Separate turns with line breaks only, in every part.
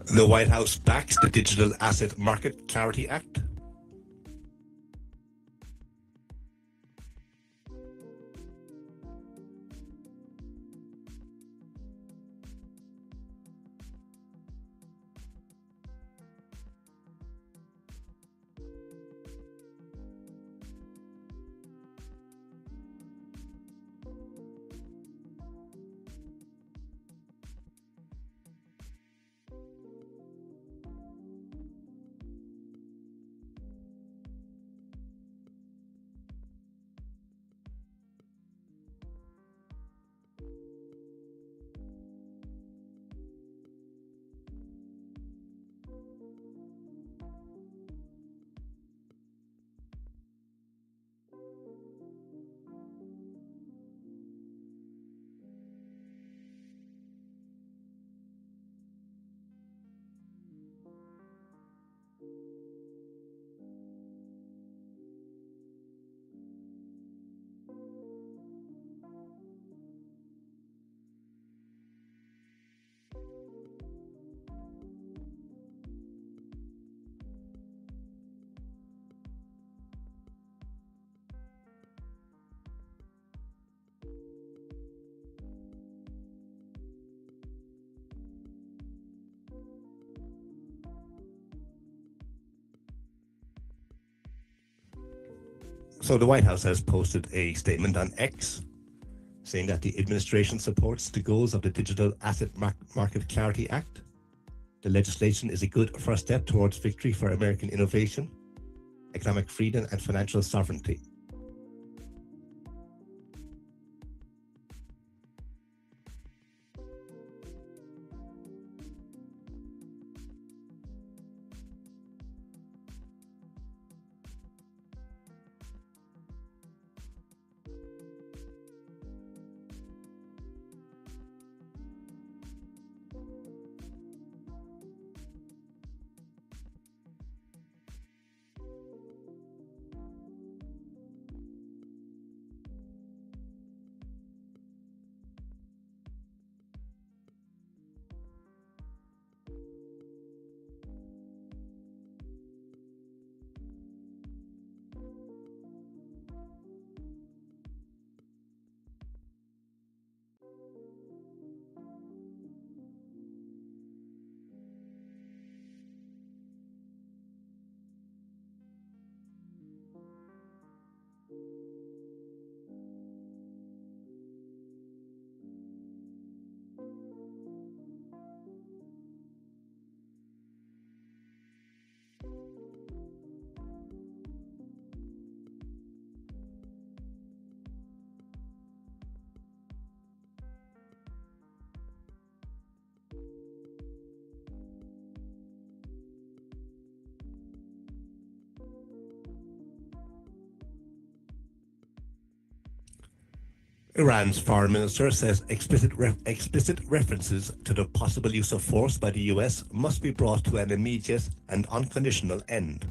The White House backs the Digital Asset Market Clarity Act. So the White House has posted a statement on X saying that the administration supports the goals of the Digital Asset Market Clarity Act. The legislation is a good first step towards victory for American innovation, economic freedom, and financial sovereignty. Iran's foreign minister says explicit references to the possible use of force by the US must be brought to an immediate and unconditional end.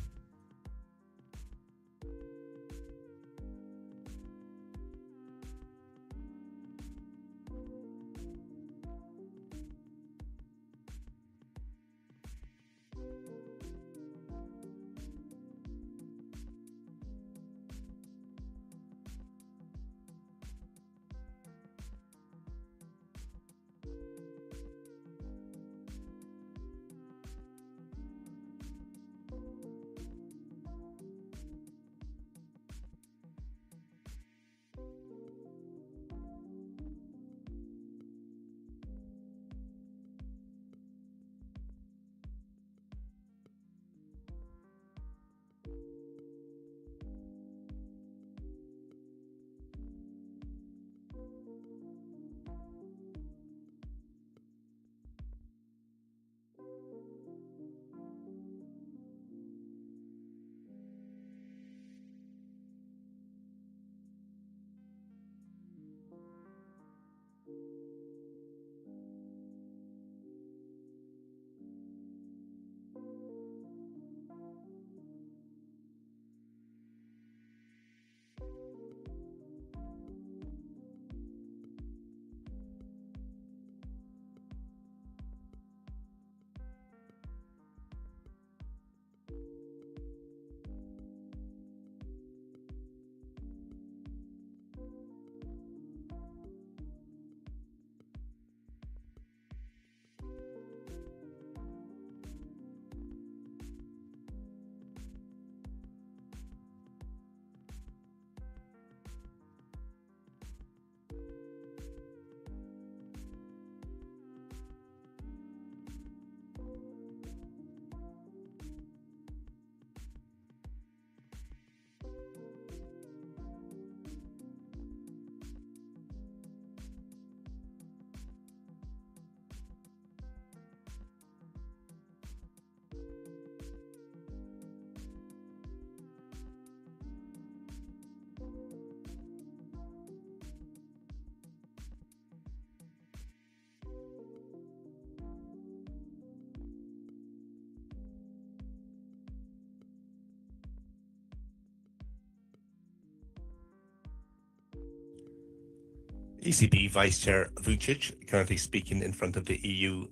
ECB Vice Chair Vucic, currently speaking in front of the EU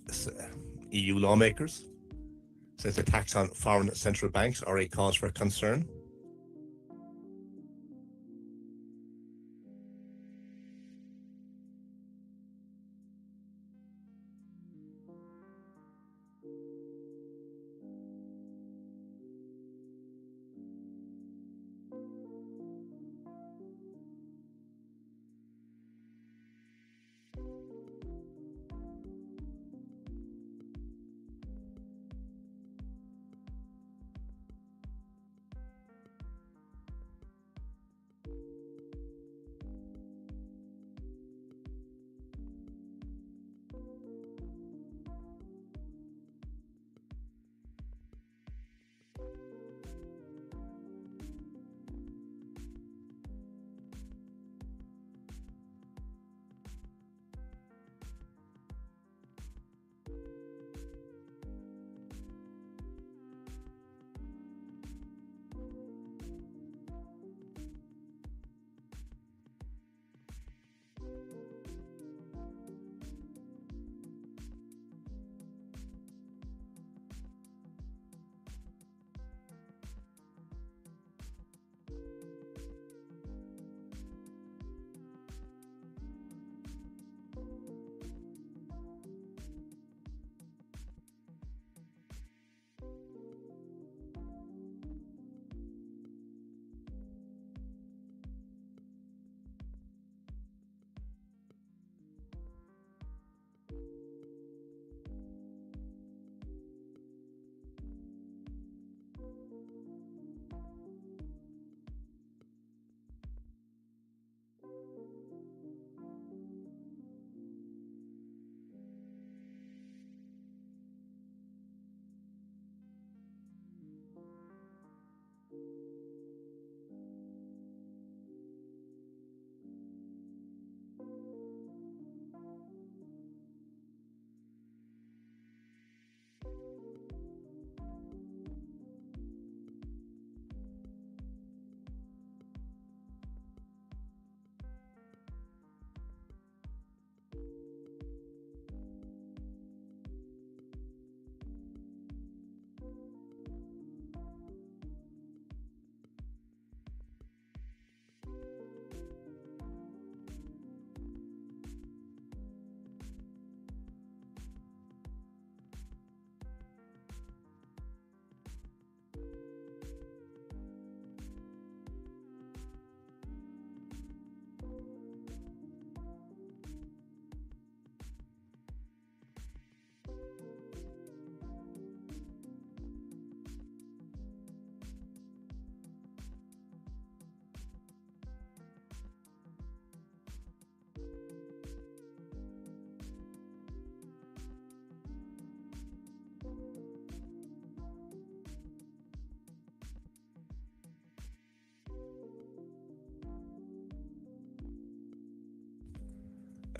lawmakers, says attacks on foreign central banks are a cause for concern.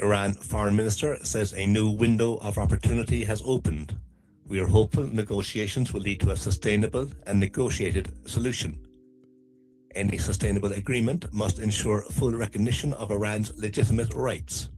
Iran Foreign Minister says a new window of opportunity has opened. We are hopeful negotiations will lead to a sustainable and negotiated solution. Any sustainable agreement must ensure full recognition of Iran's legitimate rights.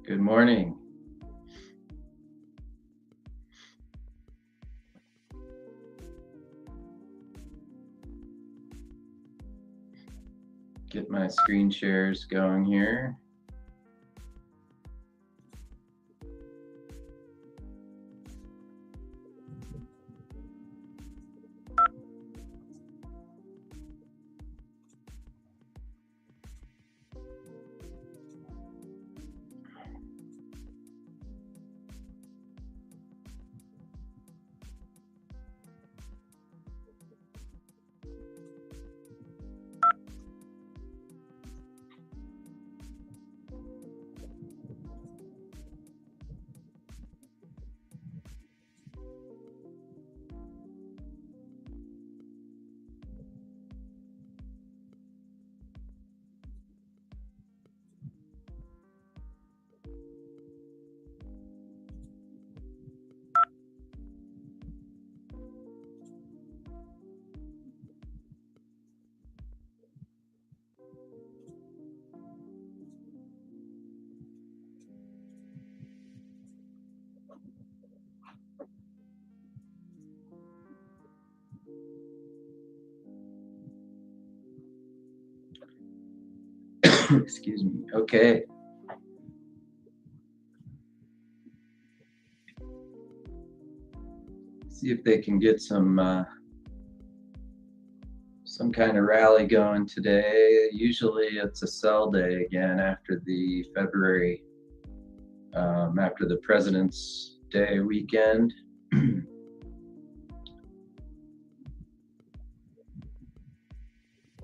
Good morning. Get my screen shares going here. Excuse me. Okay. See if they can get some kind of rally going today. Usually it's a sell day again after the February, after the President's Day weekend.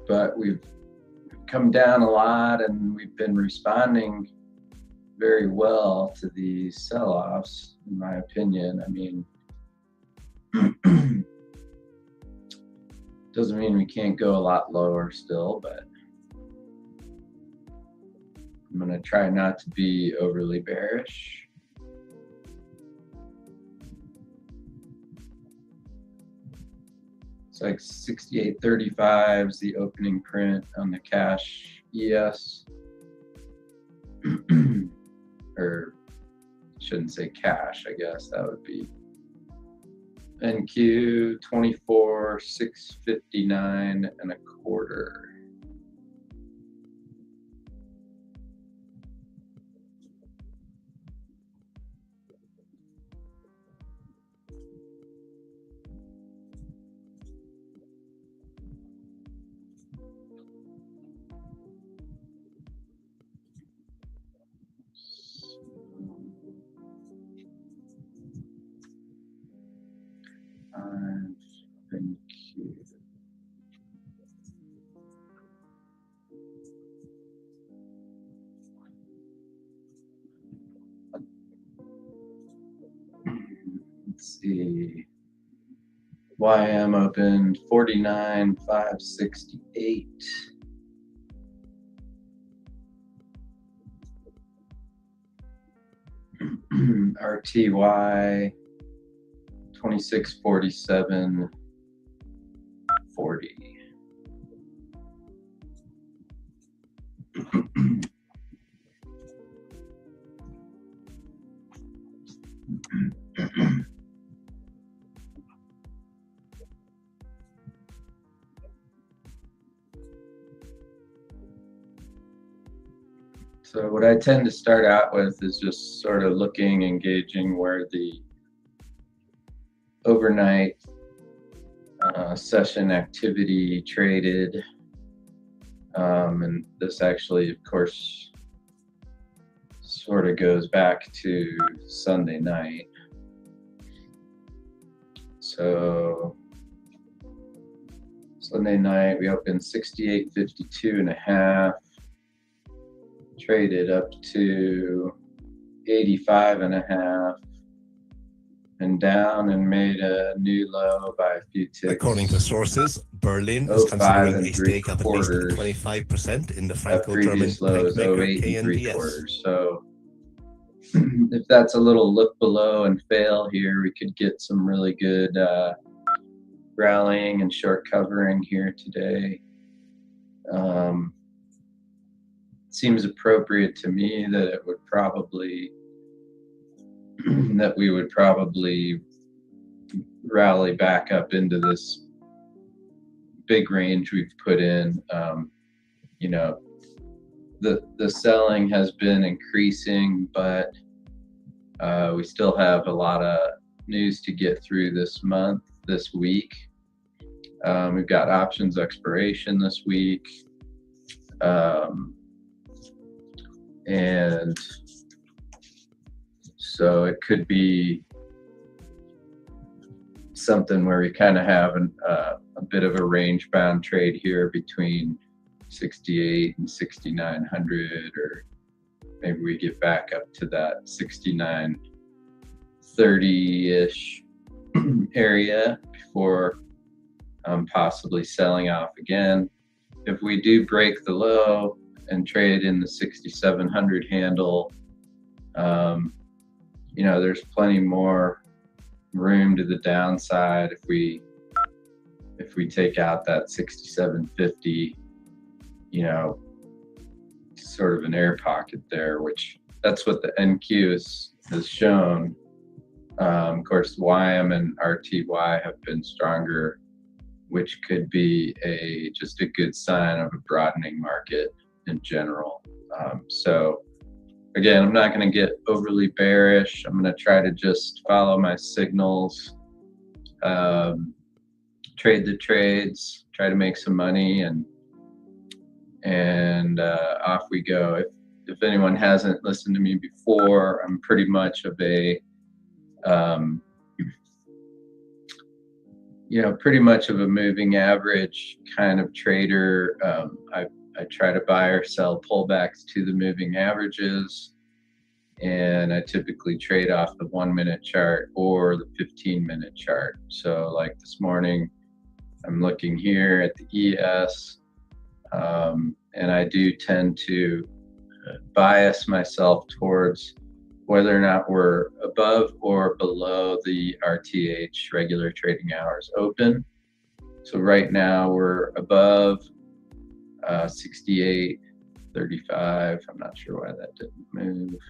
But we've come down a lot and we've been responding very well to these sell-offs, in my opinion. I mean, doesn't mean we can't go a lot lower still, but I'm going to try not to be overly bearish. It's like 68.35 is the opening print on the cash ES. Or shouldn't say cash, I guess that would be NQ 24,659.25. Let's see. YM opened 49,568. RTY 2647.40. So what I tend to start out with is just sort of looking and gauging where the overnight session activity traded. And this actually, of course, sort of goes back to Sunday night. So Sunday night we opened 68.52.5. Traded up to 85.5 and down and made a new low by a few ticks.
According to sources, Berlin is considering a stake of at least 25% in the Franco-German
lows,
maker
08.75. So if that's a little look below and fail here, we could get some really good rallying and short covering here today. seems appropriate to me that it would probably that we would probably rally back up into this big range we've put in. You know, the selling has been increasing, but we still have a lot of news to get through this week. We've got options expiration this week. And so it could be something where we kind of have a bit of a range bound trade here between 68 and 6,900, or maybe we get back up to that 69.30-ish area before possibly selling off again. If we do break the low and trade in the 6,700 handle, you know, there's plenty more room to the downside if we take out that 67.50, you know, sort of an air pocket there, which that's what the NQ has shown. Of course, YM and RTY have been stronger, which could be just a good sign of a broadening market in general. So again, I'm not going to get overly bearish. I'm going to try to just follow my signals, trade the trades, try to make some money, and off we go. If anyone hasn't listened to me before, I'm pretty much of a pretty much of a moving average kind of trader. I try to buy or sell pullbacks to the moving averages, and I typically trade off the 1-minute chart or the 15-minute chart. So like this morning, I'm looking here at the ES, and I do tend to bias myself towards whether or not we're above or below the RTH, regular trading hours open. So right now we're above 68.35. I'm not sure why that didn't move.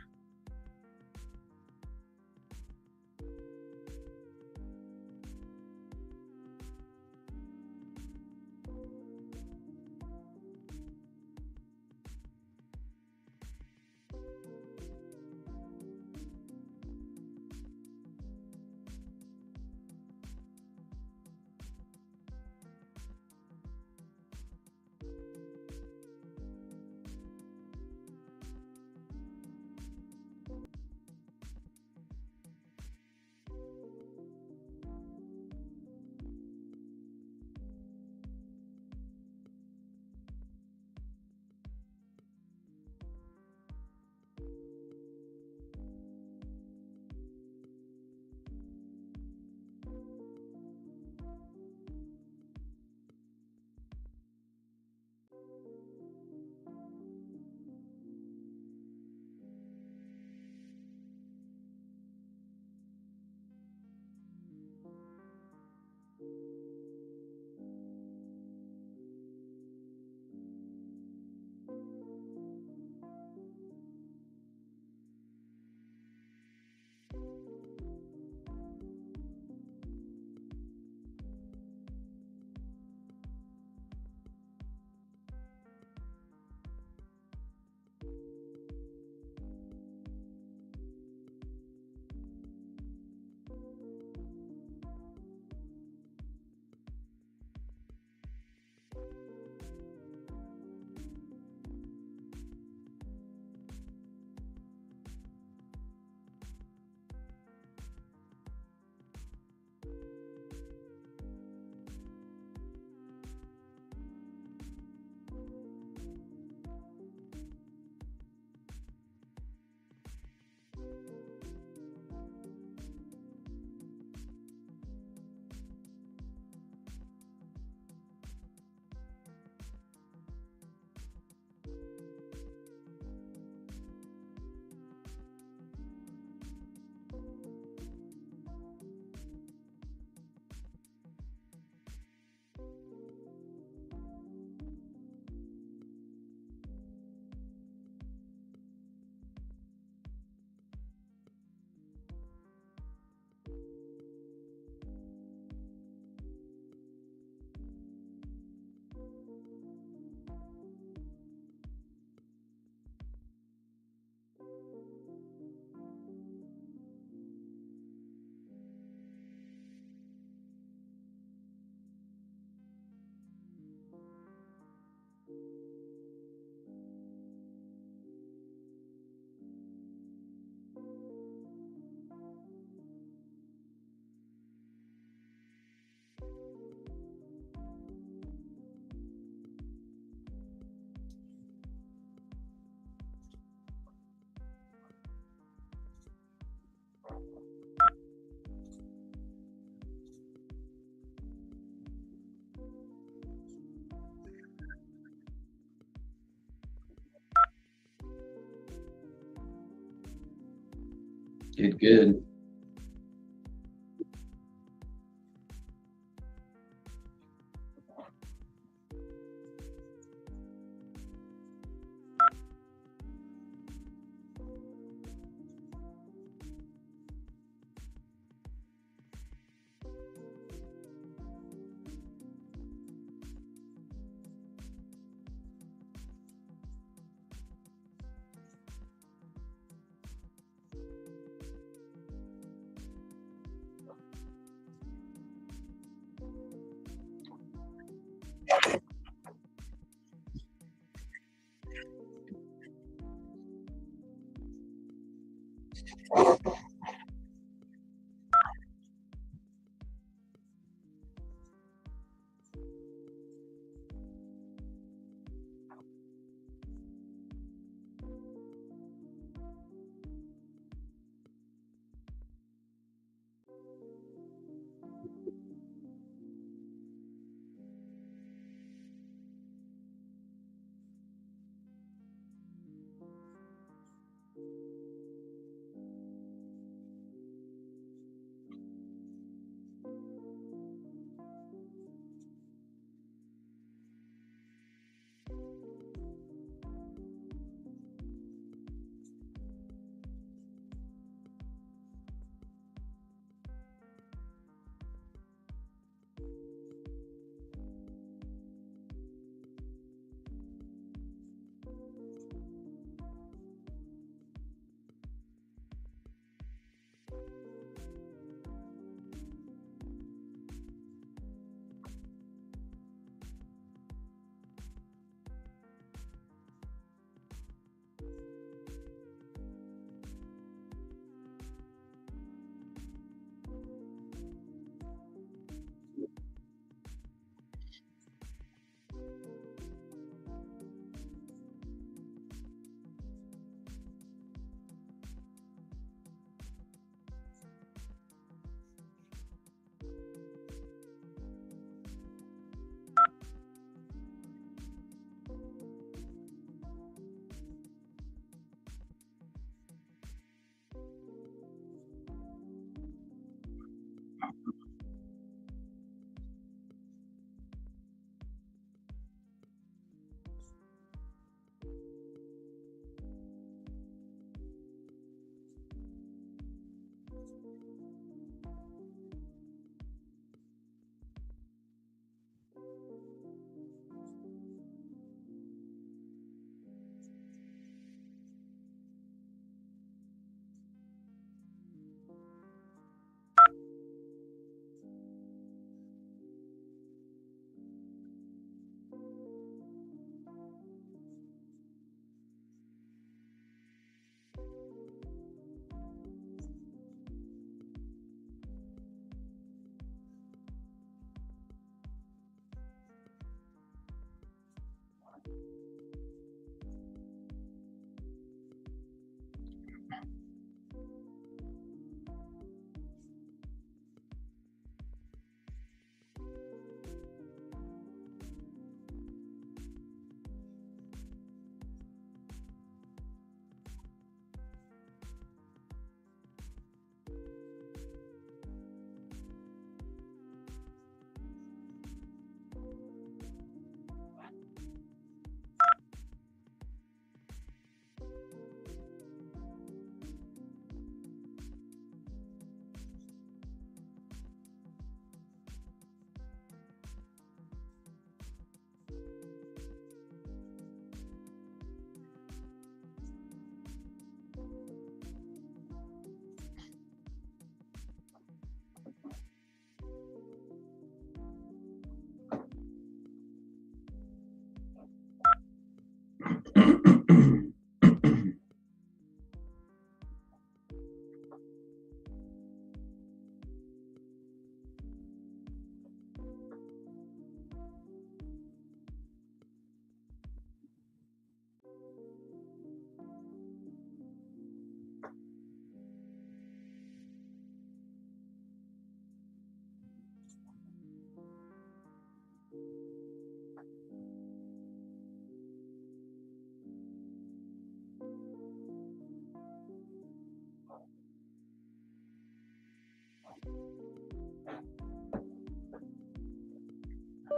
Did good.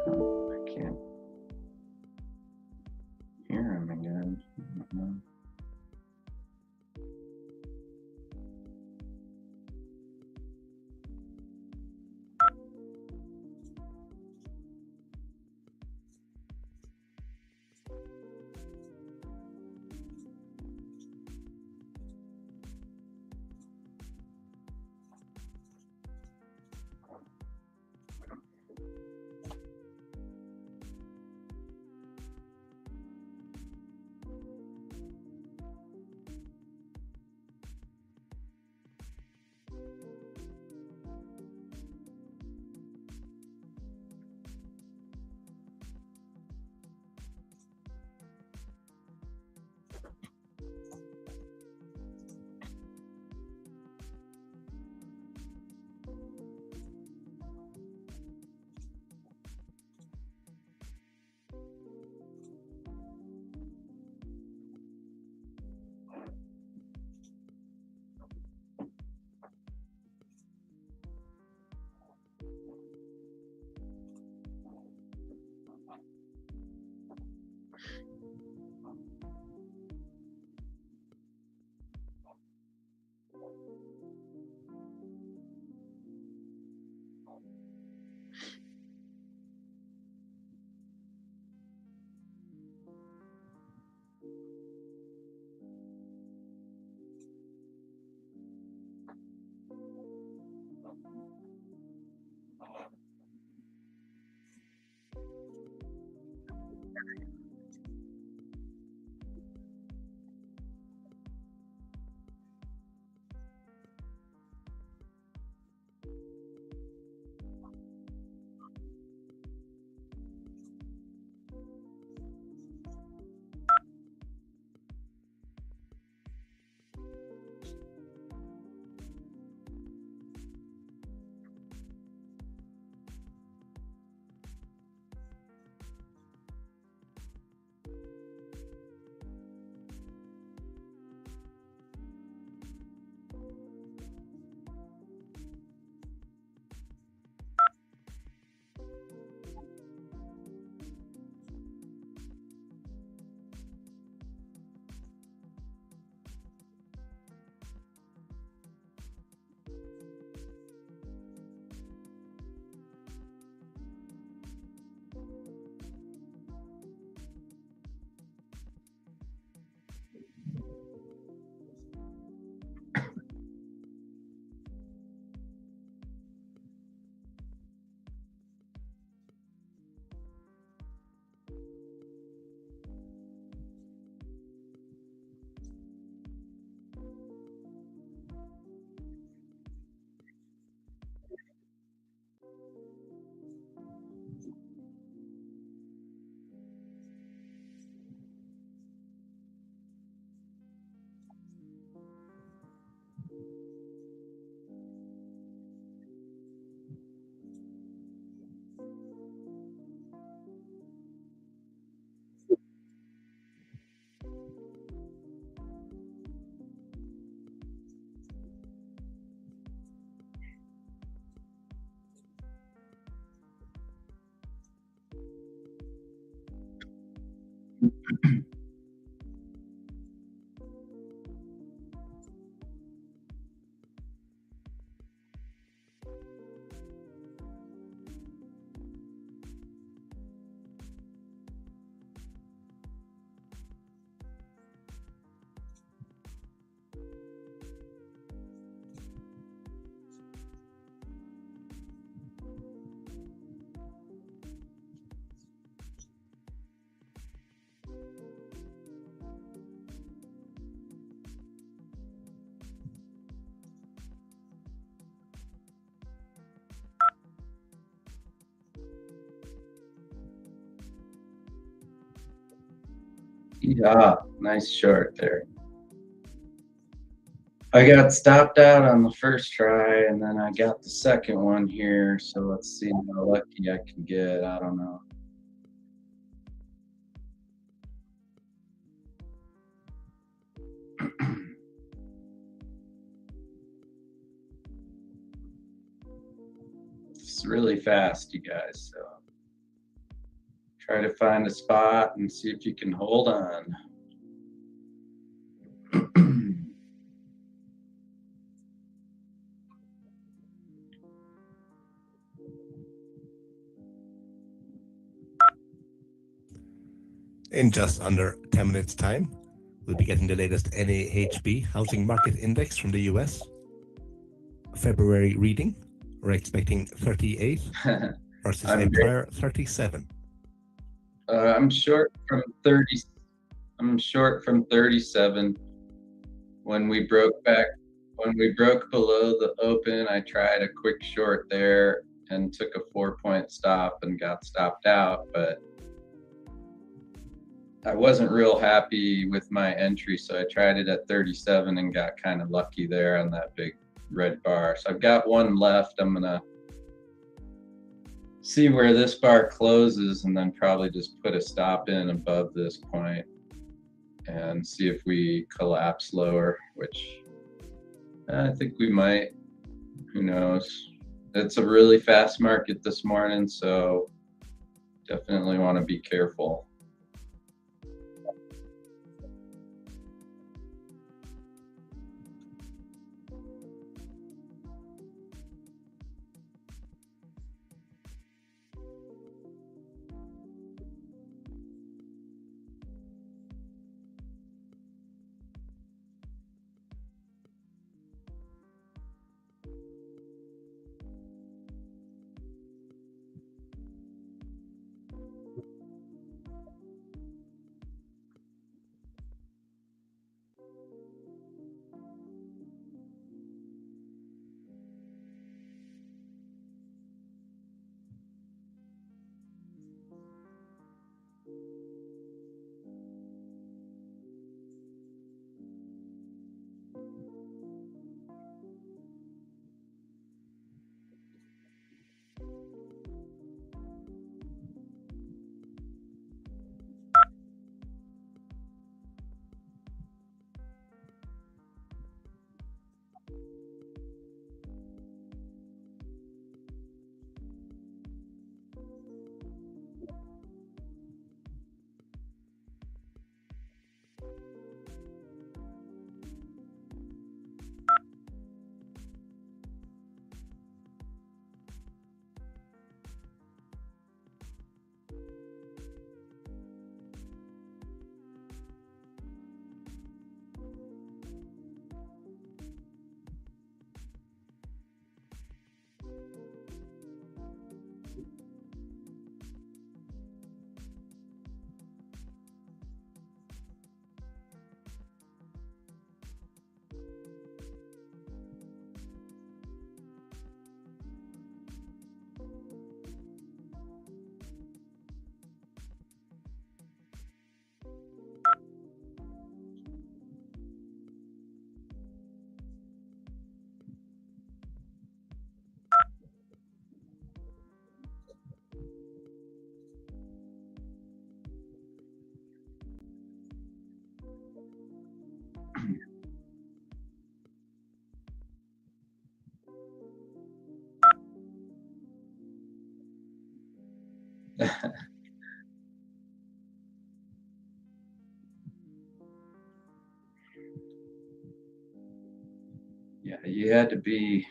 I can't hear him again. Yeah, nice short there. I got stopped out on the first try, and then I got the second one here, so let's see how lucky I can get. I don't know. It's really fast, you guys. So try to find a spot and see if you can hold on.
In just under 10 minutes' time, we'll be getting the latest NAHB Housing Market Index from the US. February reading, we're expecting 38 versus a prior 37.
I'm short from 30. I'm short from 37. When we broke below the open, I tried a quick short there and took a 4-point stop and got stopped out, but I wasn't real happy with my entry, so I tried it at 37 and got kind of lucky there on that big red bar. So I've got one left. I'm gonna see where this bar closes and then probably just put a stop in above this point and see if we collapse lower, which I think we might. Who knows? It's a really fast market this morning, so definitely want to be careful. Yeah, you had to be.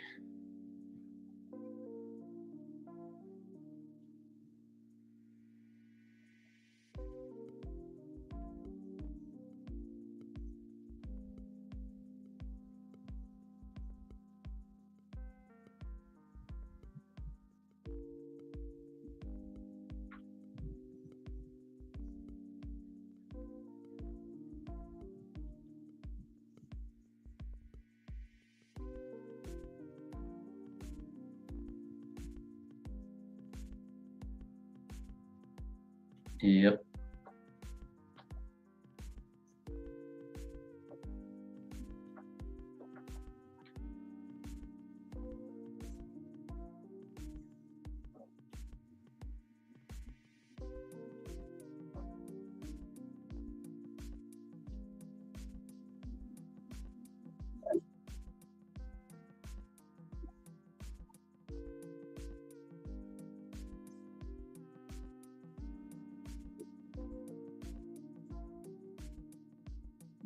Yep.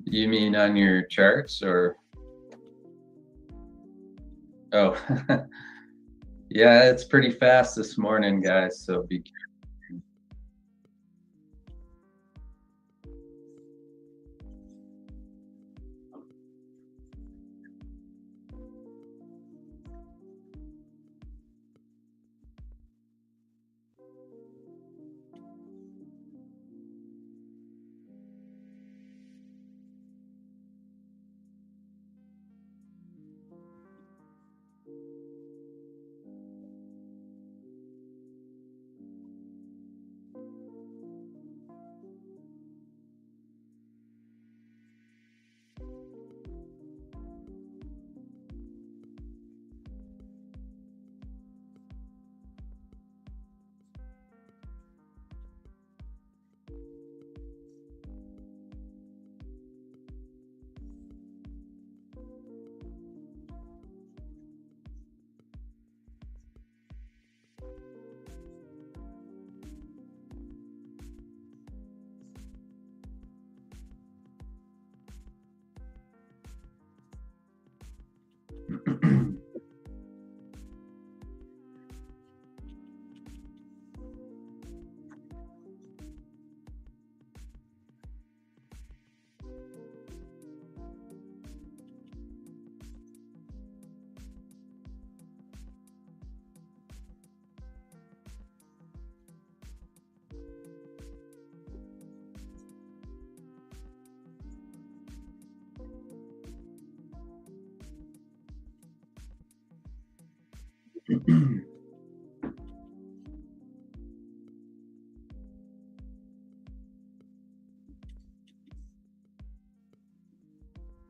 You mean on your charts or? Oh, yeah, it's pretty fast this morning, guys, so be careful.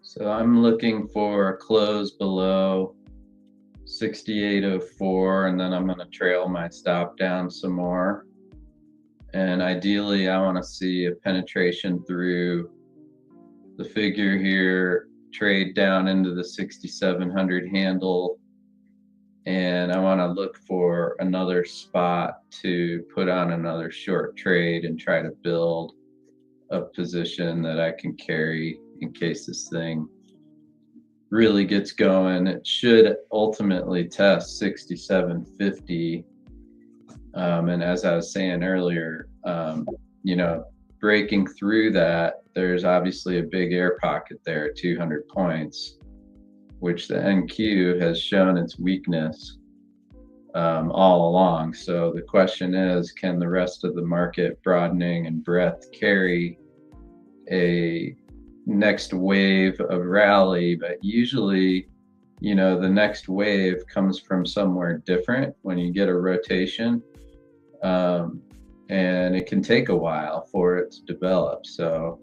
So I'm looking for a close below 68.04, and then I'm going to trail my stop down some more. And ideally, I want to see a penetration through the figure here, trade down into the 6,700 handle, and I want to look for another spot to put on another short trade and try to build a position that I can carry in case this thing really gets going. It should ultimately test 6750. And as I was saying earlier, breaking through that, there's obviously a big air pocket there, 200 points, which the NQ has shown its weakness all along. So the question is, can the rest of the market broadening and breadth carry a next wave of rally? But usually, the next wave comes from somewhere different when you get a rotation. And it can take a while for it to develop. So,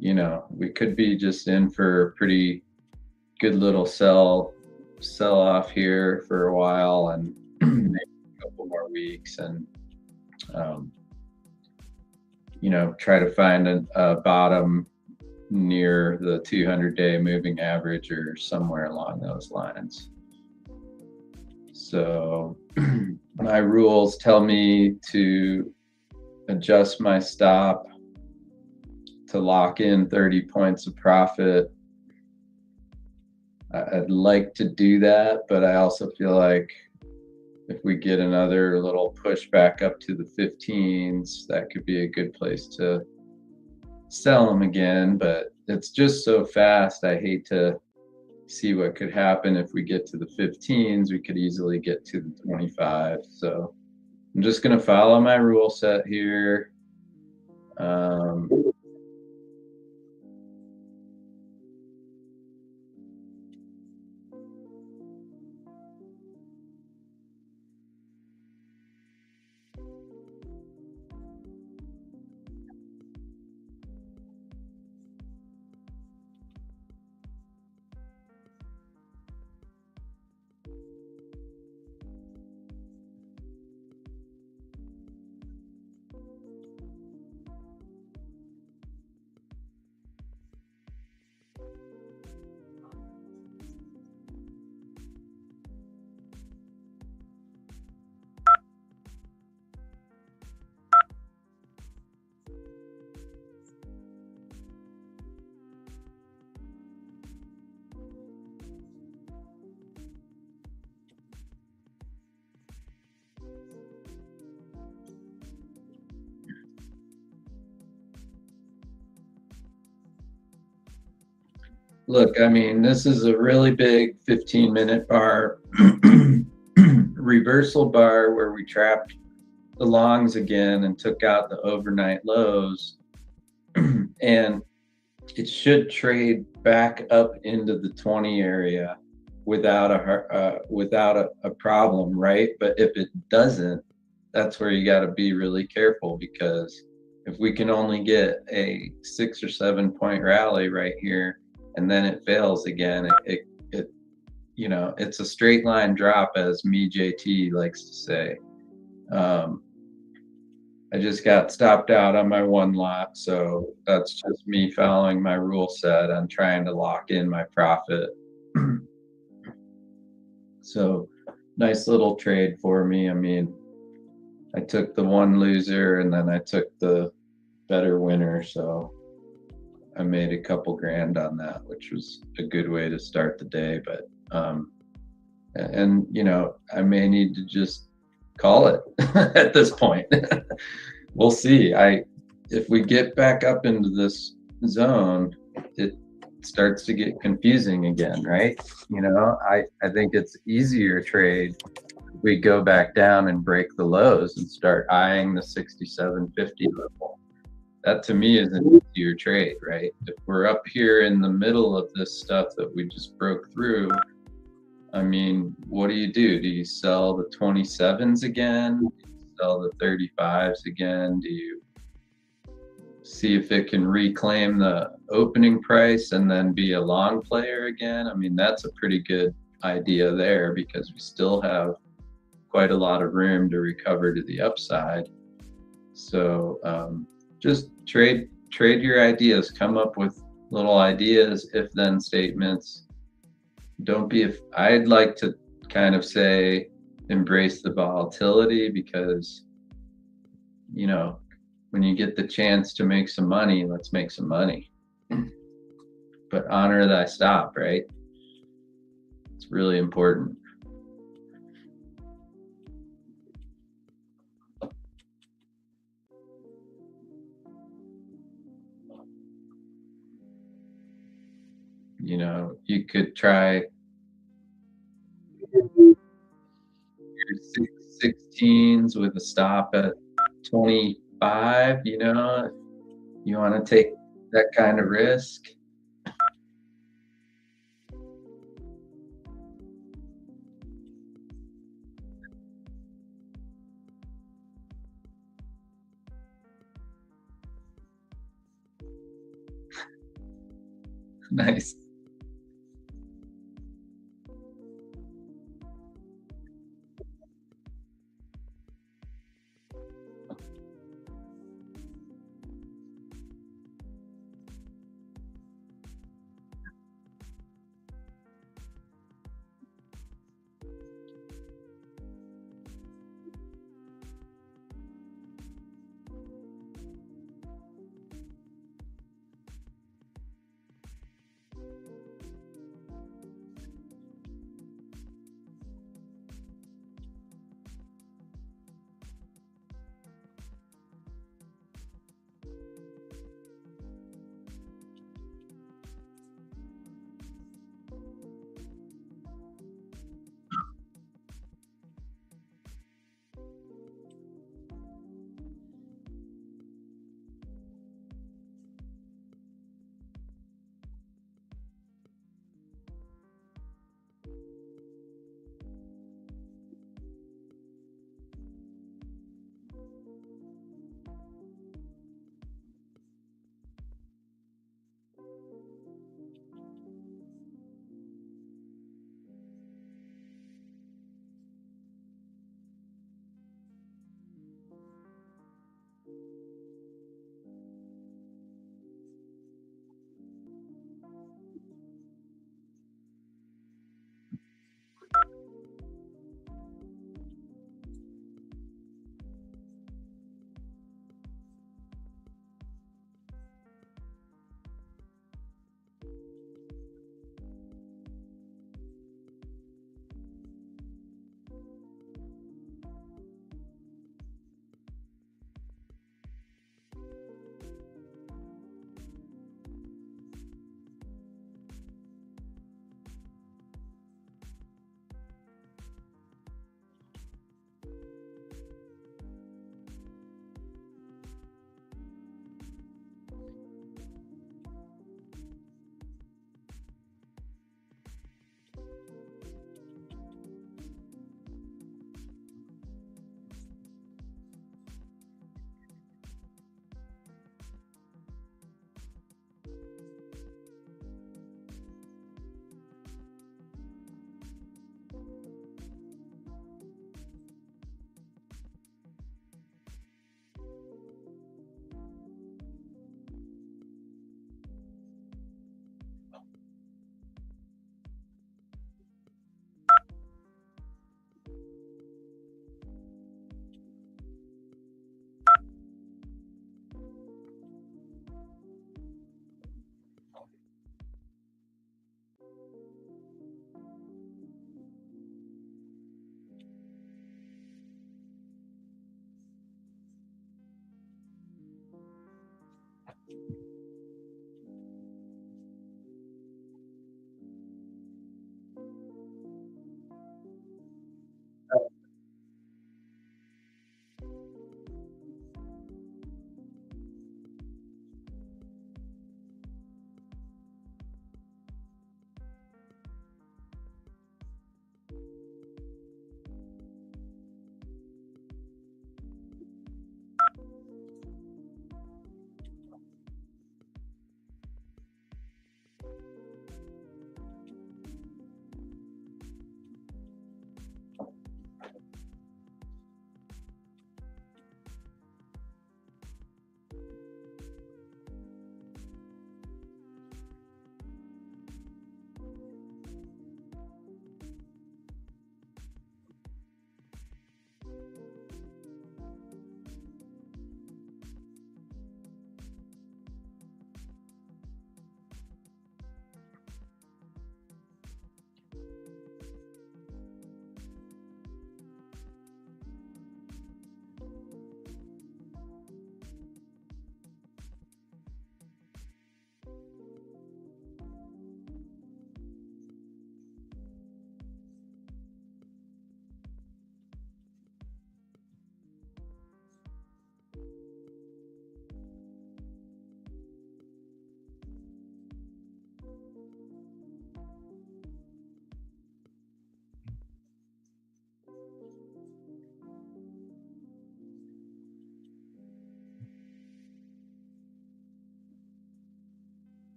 we could be just in for a pretty good little sell off here for a while, and maybe a couple more weeks, and try to find a bottom near the 200-day moving average or somewhere along those lines. So my rules tell me to adjust my stop to lock in 30 points of profit. I'd like to do that, but I also feel like if we get another little push back up to the 15s, that could be a good place to sell them again. But it's just so fast. I hate to see what could happen if we get to the 15s. We could easily get to the 25. So I'm just going to follow my rule set here. Look, I mean, this is a really big 15-minute bar, reversal bar where we trapped the longs again and took out the overnight lows. And it should trade back up into the 20 area without a problem, right? But if it doesn't, that's where you got to be really careful, because if we can only get a 6 or 7 point rally right here and then it fails again, it you know, it's a straight line drop, as me JT likes to say. I just got stopped out on my one lot, so that's just me following my rule set. I'm trying to lock in my profit. So nice little trade for me. I mean, I took the one loser and then I took the better winner, so I made a couple grand on that, which was a good way to start the day. But and you know, I may need to just call it at this point. We'll see. If we get back up into this zone, it starts to get confusing again, right? You know, I think it's easier trade if we go back down and break the lows and start eyeing the 67.50 level. That to me is an easier trade, right? If we're up here in the middle of this stuff that we just broke through, I mean, what do? Do you sell the 27s again? Do you sell the 35s again? Do you see if it can reclaim the opening price and then be a long player again? I mean, that's a pretty good idea there, because we still have quite a lot of room to recover to the upside. So just trade your ideas, come up with little ideas, if then statements. Don't be, I'd like to kind of say embrace the volatility, because, you know, when you get the chance to make some money, let's make some money. But honor thy stop, right? It's really important. You know, you could try your 16s with a stop at 25, you know, if you want to take that kind of risk. Nice.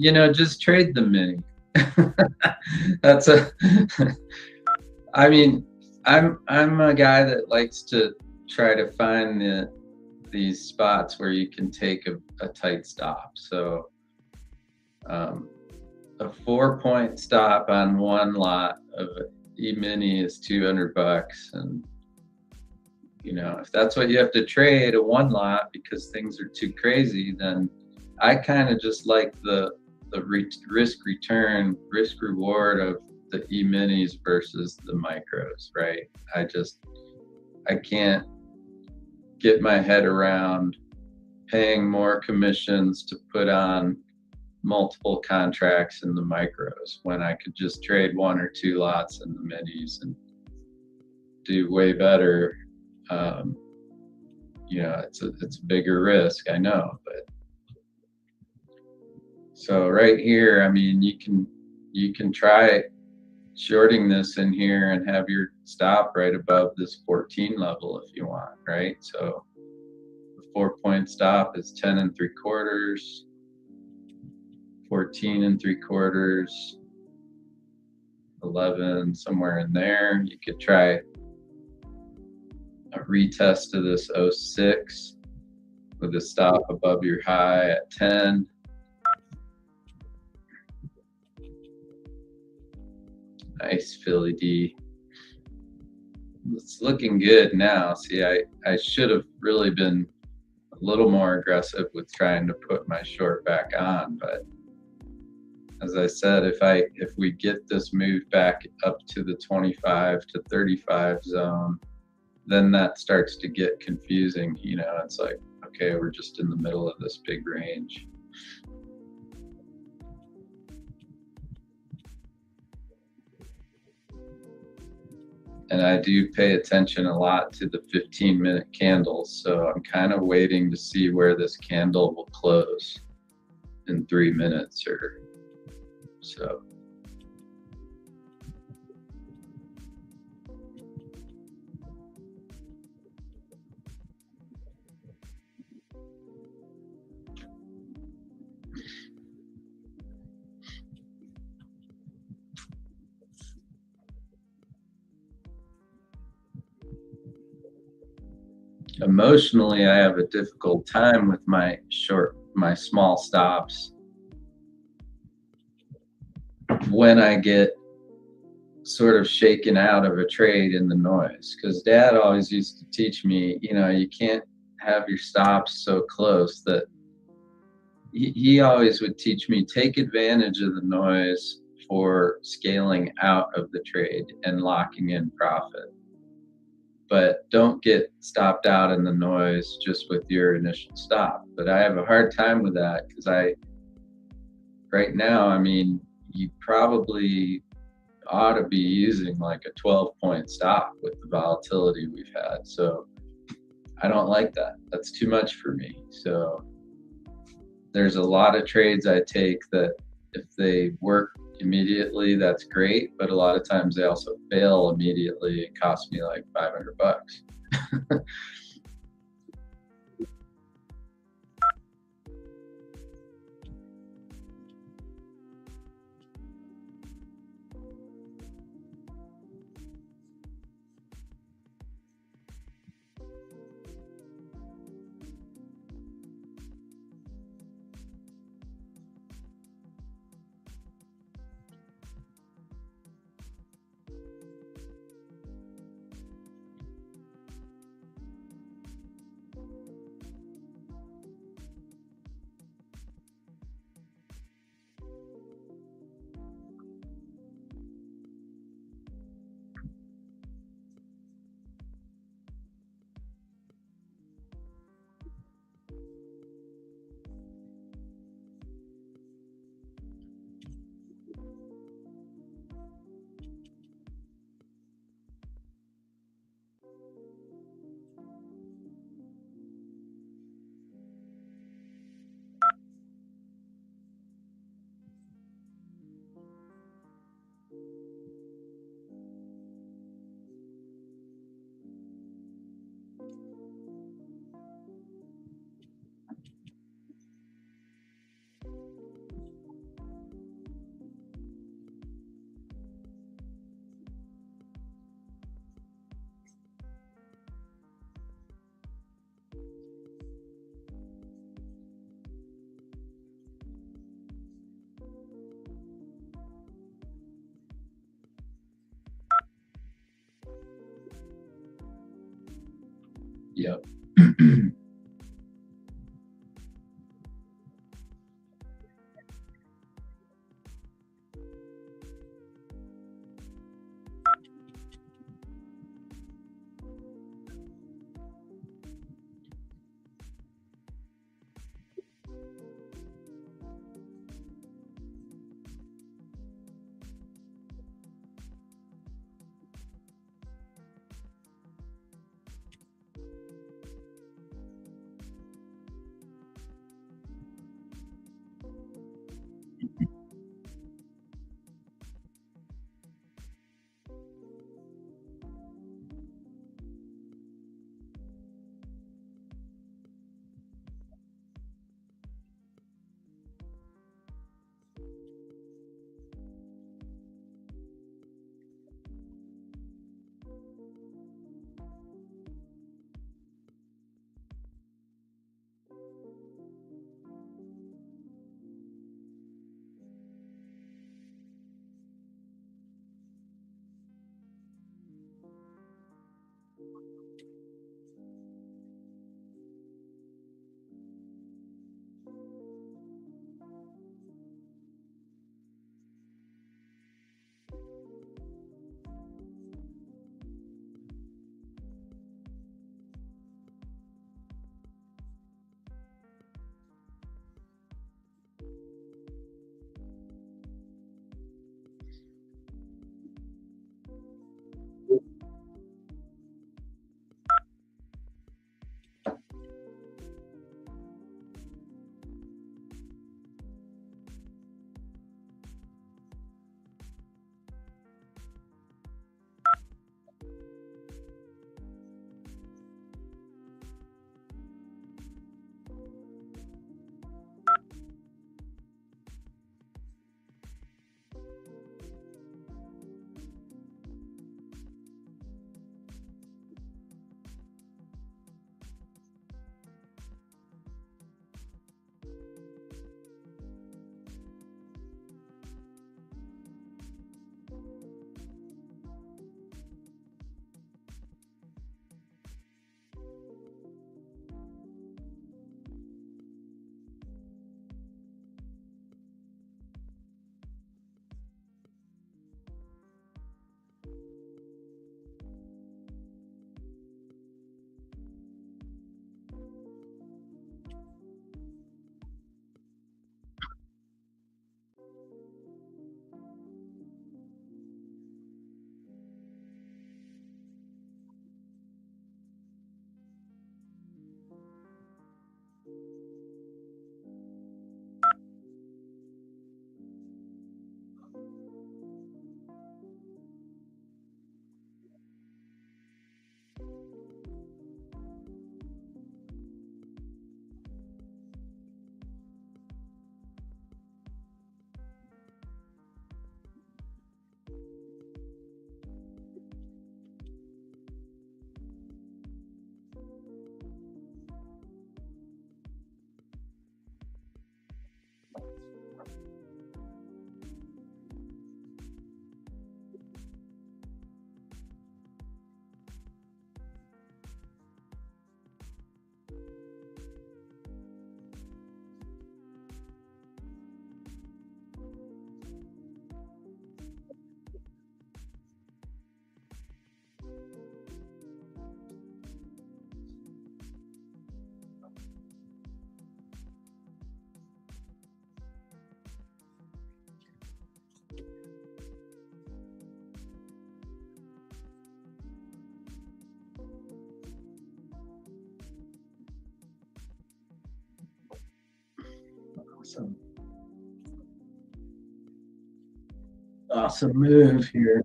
just trade the mini. That's a I mean, I'm a guy that likes to try to find these spots where you can take a tight stop. So a 4-point stop on one lot of E-mini is $200, and if that's what you have to trade a one lot because things are too crazy, then I kind of just like the risk return, risk reward of the E-minis versus the micros, right? I can't get my head around paying more commissions to put on multiple contracts in the micros when I could just trade 1 or 2 lots in the minis and do way better. It's a bigger risk, I know, but so right here, I mean, you can try shorting this in here and have your stop right above this 14 level if you want, right? So the 4-point stop is 10 3/4, 14 3/4, 11, somewhere in there. You could try a retest of this 06 with a stop above your high at 10. Nice Philly D. It's looking good now. See, I should have really been a little more aggressive with trying to put my short back on, but as I said, if we get this move back up to the 25 to 35 zone, then that starts to get confusing. It's like, okay, we're just in the middle of this big range. And I do pay attention a lot to the 15-minute candles, so I'm kind of waiting to see where this candle will close in 3 minutes or so. Emotionally, I have a difficult time with my small stops when I get sort of shaken out of a trade in the noise, because Dad always used to teach me, you can't have your stops so close. That he always would teach me, take advantage of the noise for scaling out of the trade and locking in profit, but don't get stopped out in the noise just with your initial stop. But I have a hard time with that because right now, I mean, you probably ought to be using like a 12-point stop with the volatility we've had. So I don't like that. That's too much for me. So there's a lot of trades I take that if they work immediately, that's great. But a lot of times they also fail immediately. It costs me like $500. Yep. Awesome. Awesome move here.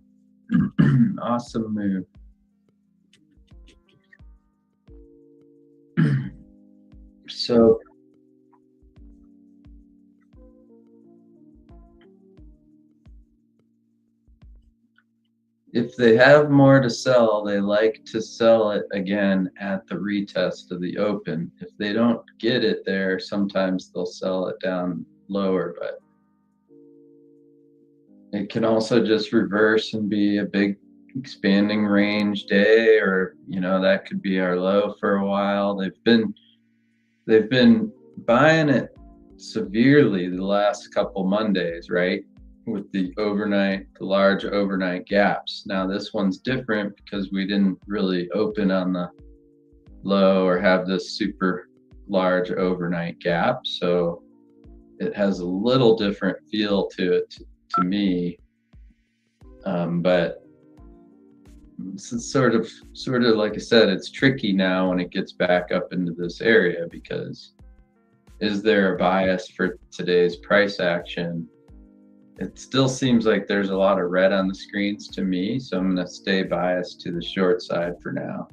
Awesome move. So if they have more to sell, they like to sell it again at the retest of the open. If they don't get it there, sometimes they'll sell it down lower, but it can also just reverse and be a big expanding range day, or that could be our low for a while. They've been buying it severely the last couple Mondays, right? With the large overnight gaps. Now this one's different because we didn't really open on the low or have this super large overnight gap. So it has a little different feel to it to me. But it's sort of like I said, it's tricky now when it gets back up into this area, because is there a bias for today's price action? It still seems like there's a lot of red on the screens to me, so I'm going to stay biased to the short side for now.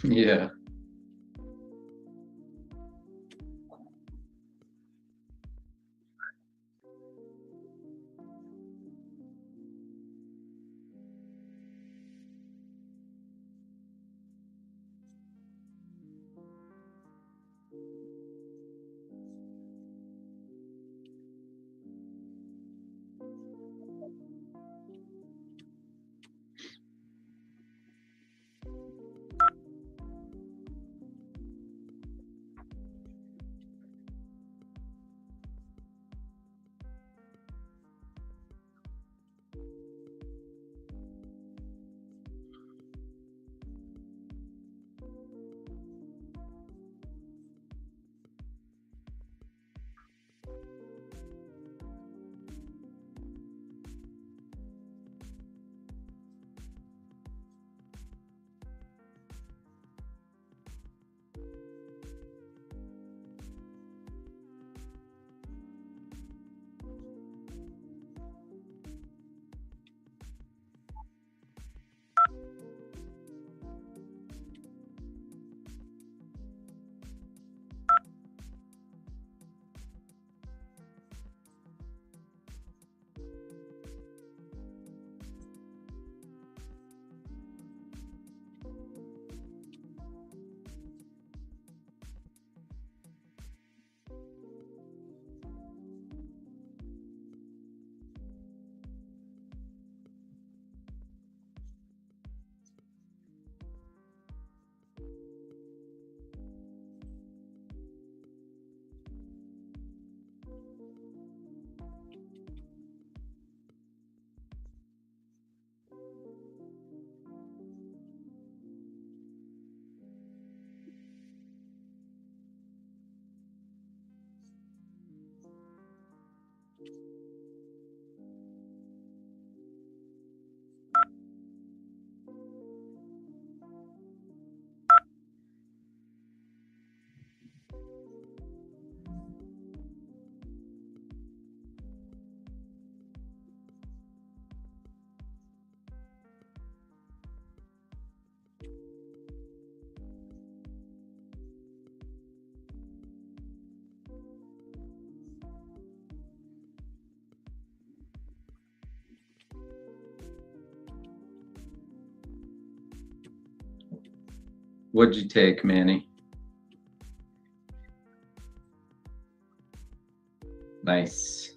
Yeah. What'd you take, Manny? Nice.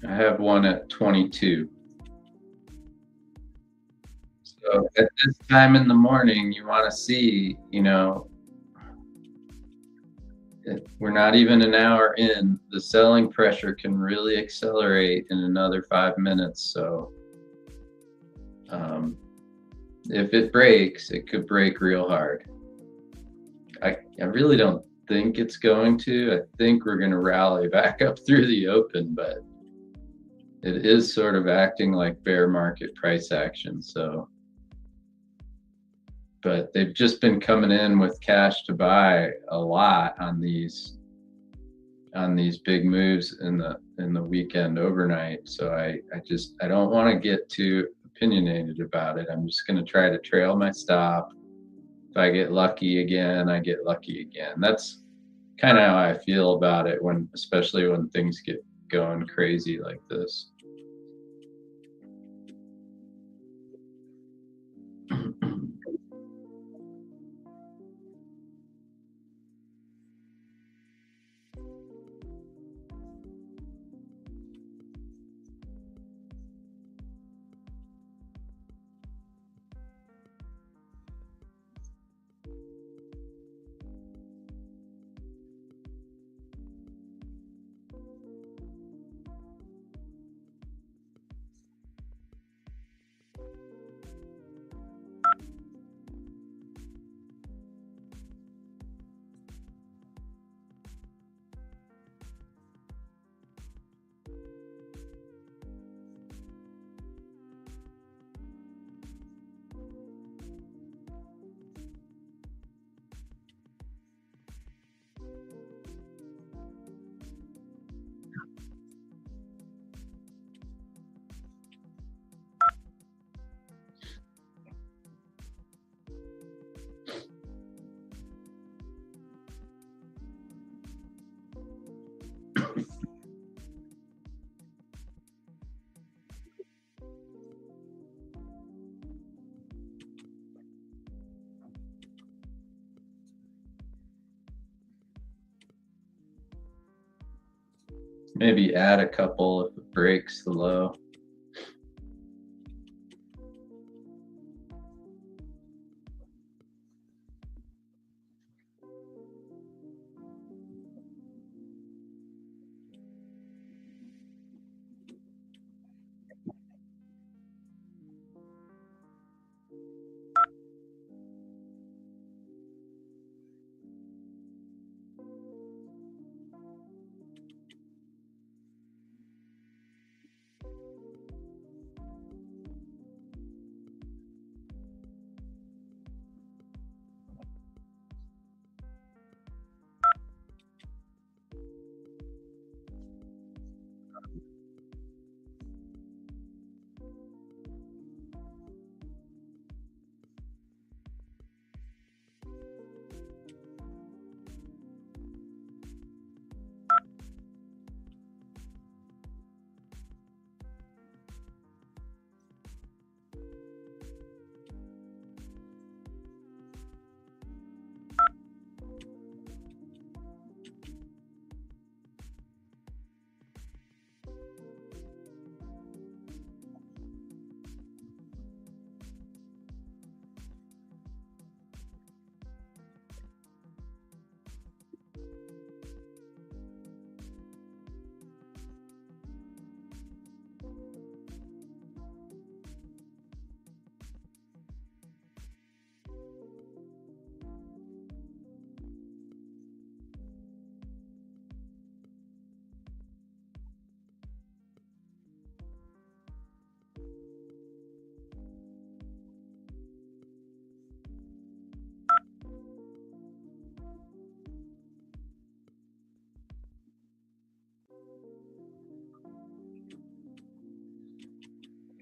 I have one at 22. So at this time in the morning, you want to see, we're not even an hour in. The selling pressure can really accelerate in another 5 minutes. So if it breaks, it could break real hard. I really don't think it's going to. I think we're going to rally back up through the open, but it is sort of acting like bear market price action. So but they've just been coming in with cash to buy a lot on these big moves in the weekend overnight. So I don't want to get too opinionated about it. I'm just going to try to trail my stop. If I get lucky again, I get lucky again. That's kind of how I feel about it, especially when things get going crazy like this. Maybe add a couple if it breaks the low.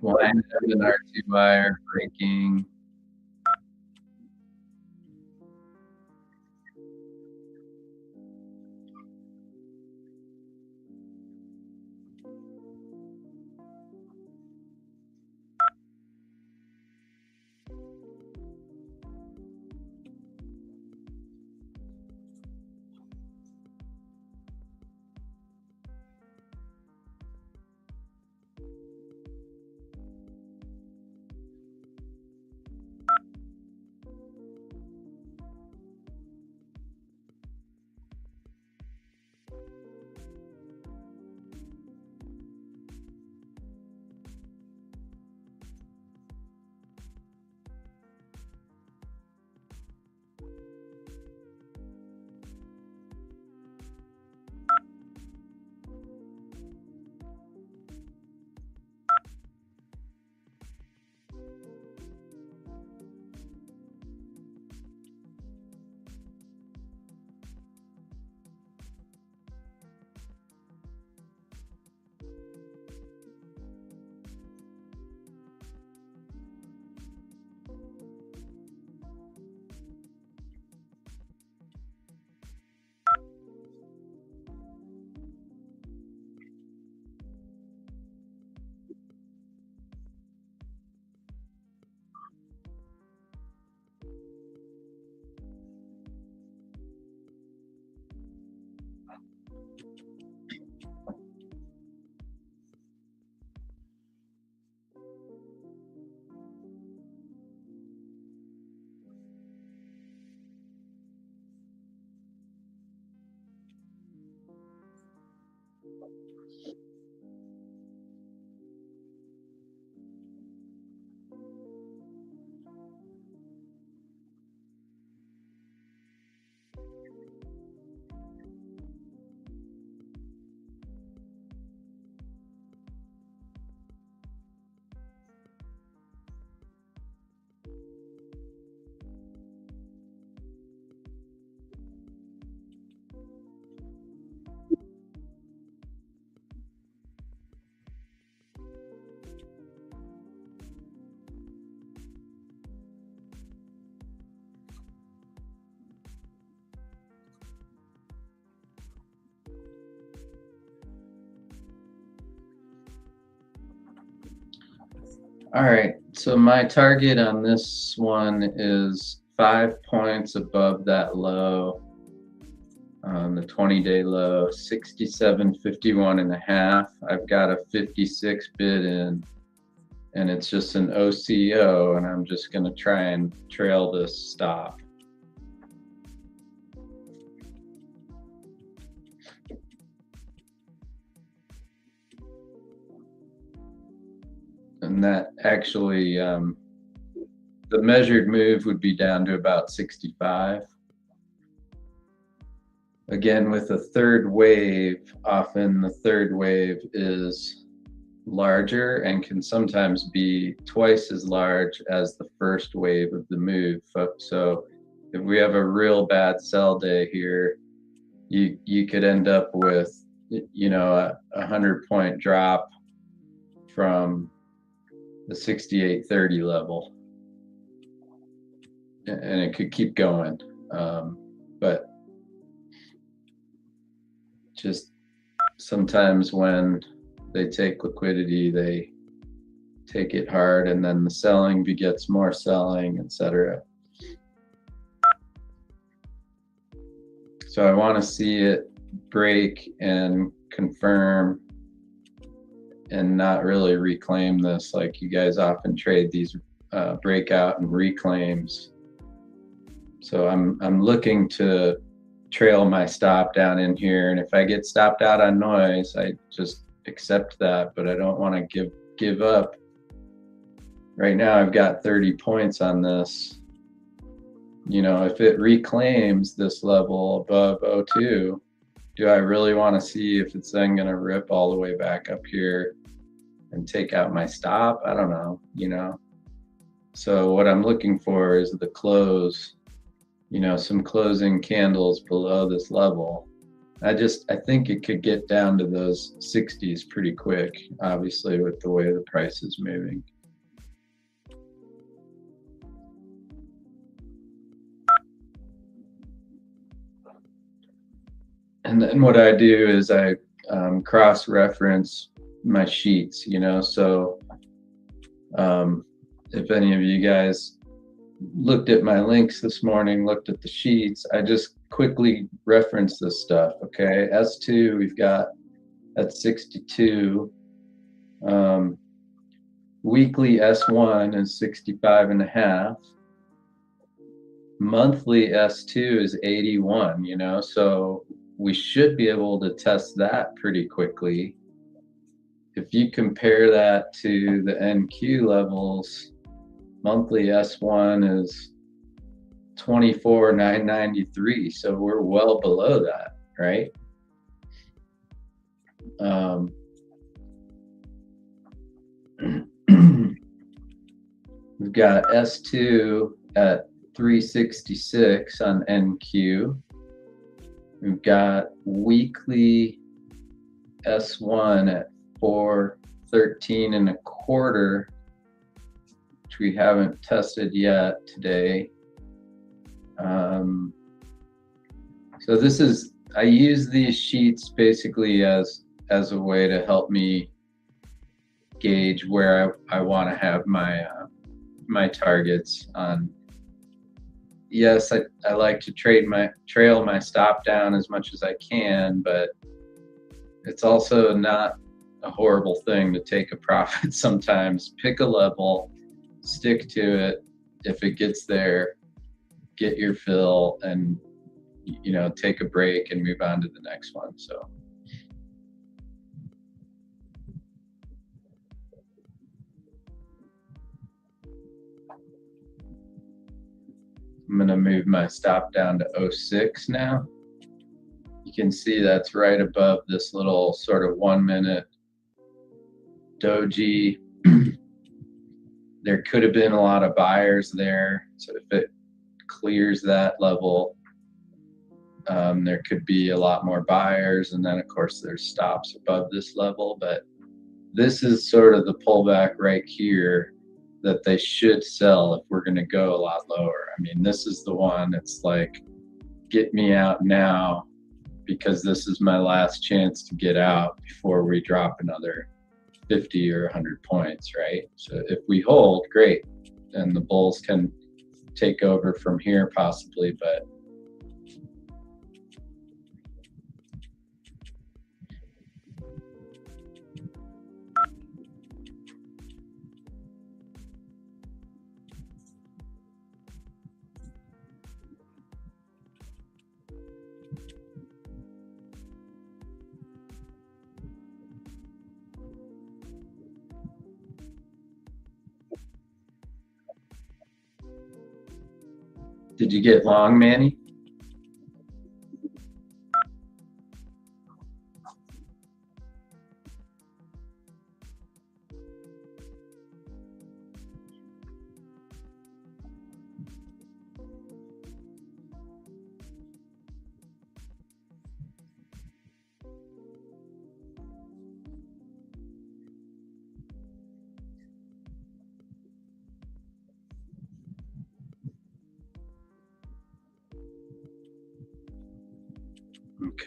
Line up an R2 wire breaking. All right, so my target on this one is 5 points above that low, on the 20-day low, 67.51 and a half. I've got a 56 bid in, and it's just an OCO, and I'm just gonna try and trail this stop. And that actually, the measured move would be down to about 65. Again, with a third wave, often the third wave is larger and can sometimes be twice as large as the first wave of the move. So if we have a real bad sell day here, you could end up with, you know, a 100-point drop from the 68.30 level, and it could keep going, but just sometimes when they take liquidity, they take it hard, and then the selling begets more selling, etc. So I want to see it break and confirm and not really reclaim this like you guys often trade these breakout and reclaims. So I'm looking to trail my stop down in here, and if I get stopped out on noise, I just accept that, but I don't want to give up. Right now I've got 30 points on this. You know, if it reclaims this level above 02, do I really want to see if it's then going to rip all the way back up here and take out my stop? I don't know, you know. So what I'm looking for is the close, you know, some closing candles below this level. I think it could get down to those 60s pretty quick, obviously, with the way the price is moving. And then what I do is I cross-reference my sheets, you know. So if any of you guys looked at my links this morning, looked at the sheets, I just quickly reference this stuff. Okay, S2 we've got at 62. Weekly S1 is 65 and a half. Monthly S2 is 81, you know, so we should be able to test that pretty quickly. If you compare that to the NQ levels, monthly S1 is 24,993, so we're well below that, right? We've got S2 at 366 on NQ. We've got weekly S1 at 413 and a quarter, which we haven't tested yet today. So this is, I use these sheets basically as a way to help me gauge where I want to have my my targets on. Yes, I like to trail my stop down as much as I can, but it's also not a horrible thing to take a profit sometimes. Pick a level, stick to it. If it gets there, get your fill, and, you know, take a break and move on to the next one. So I'm going to move my stop down to 06 now. You can see that's right above this little sort of 1 minute doji. There could have been a lot of buyers there. So if it clears that level, there could be a lot more buyers. And then of course there's stops above this level, but this is sort of the pullback right here that they should sell if we're going to go a lot lower. I mean, this is the one. It's like, get me out now, because this is my last chance to get out before we drop another 50 or 100 points, right? So if we hold, great, then the bulls can take over from here possibly, but did you get long, Manny?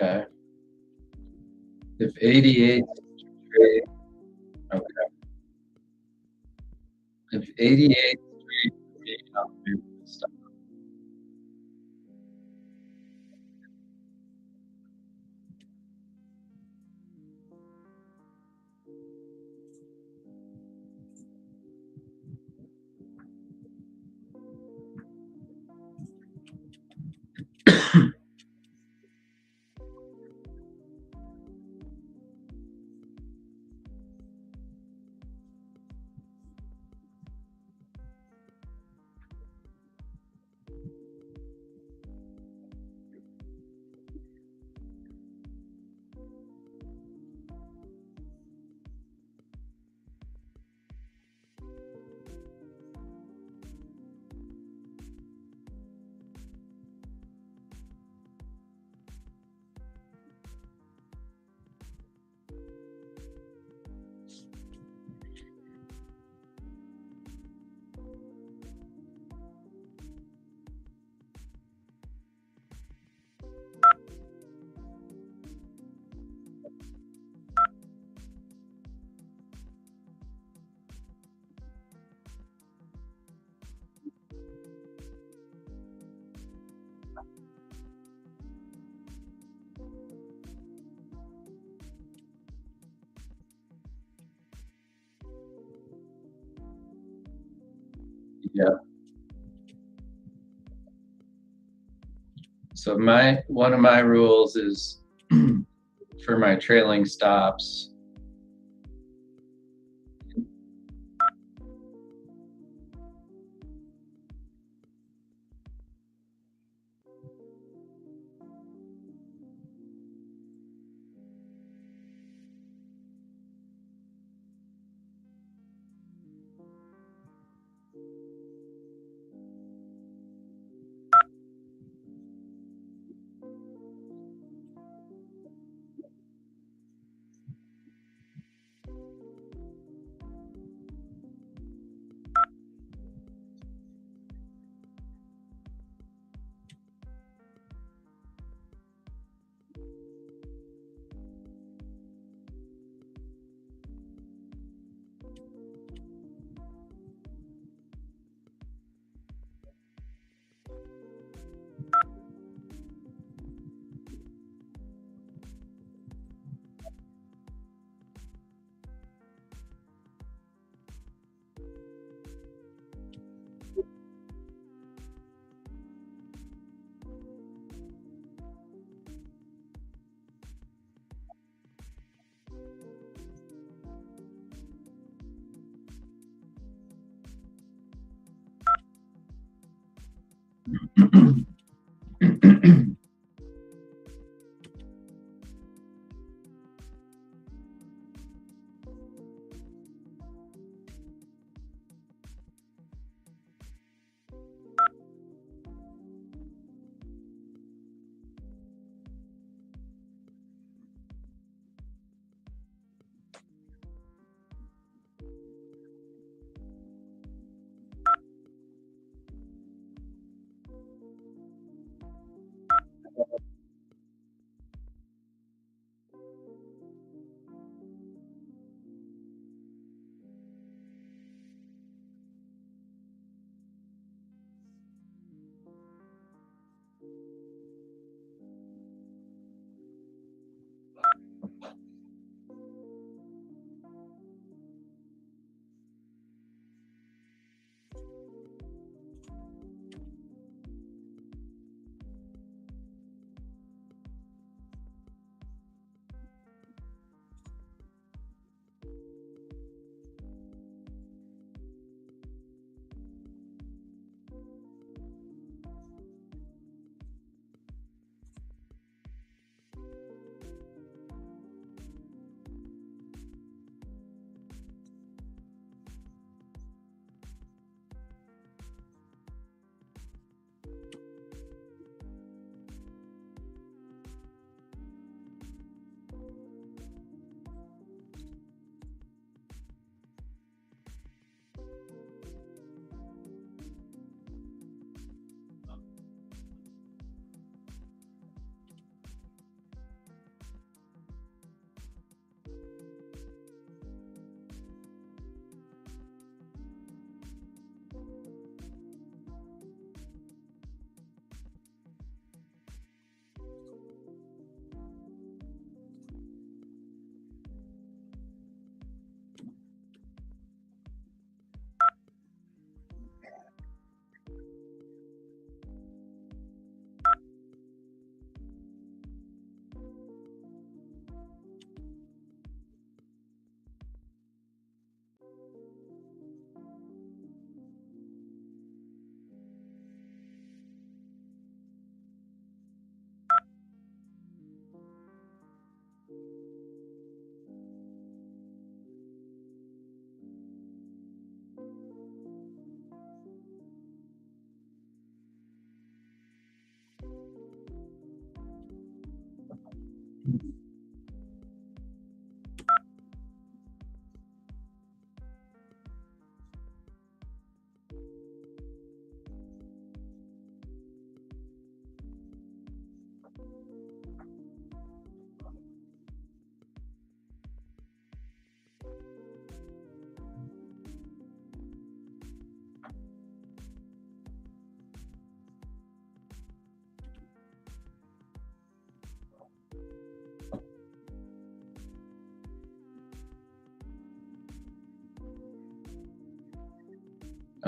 Okay. If 88, okay. If 88, I'll do stuff. Yeah. So one of my rules is for my trailing stops,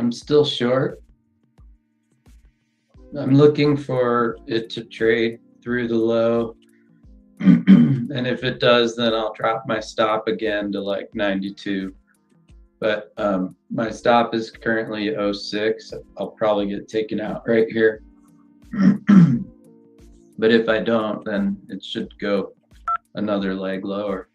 I'm still short. I'm looking for it to trade through the low. And if it does, then I'll drop my stop again to like 92. But my stop is currently 06. I'll probably get taken out right here. But if I don't, then it should go another leg lower.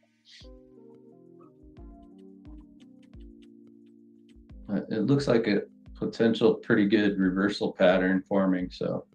It looks like a potential pretty good reversal pattern forming, so.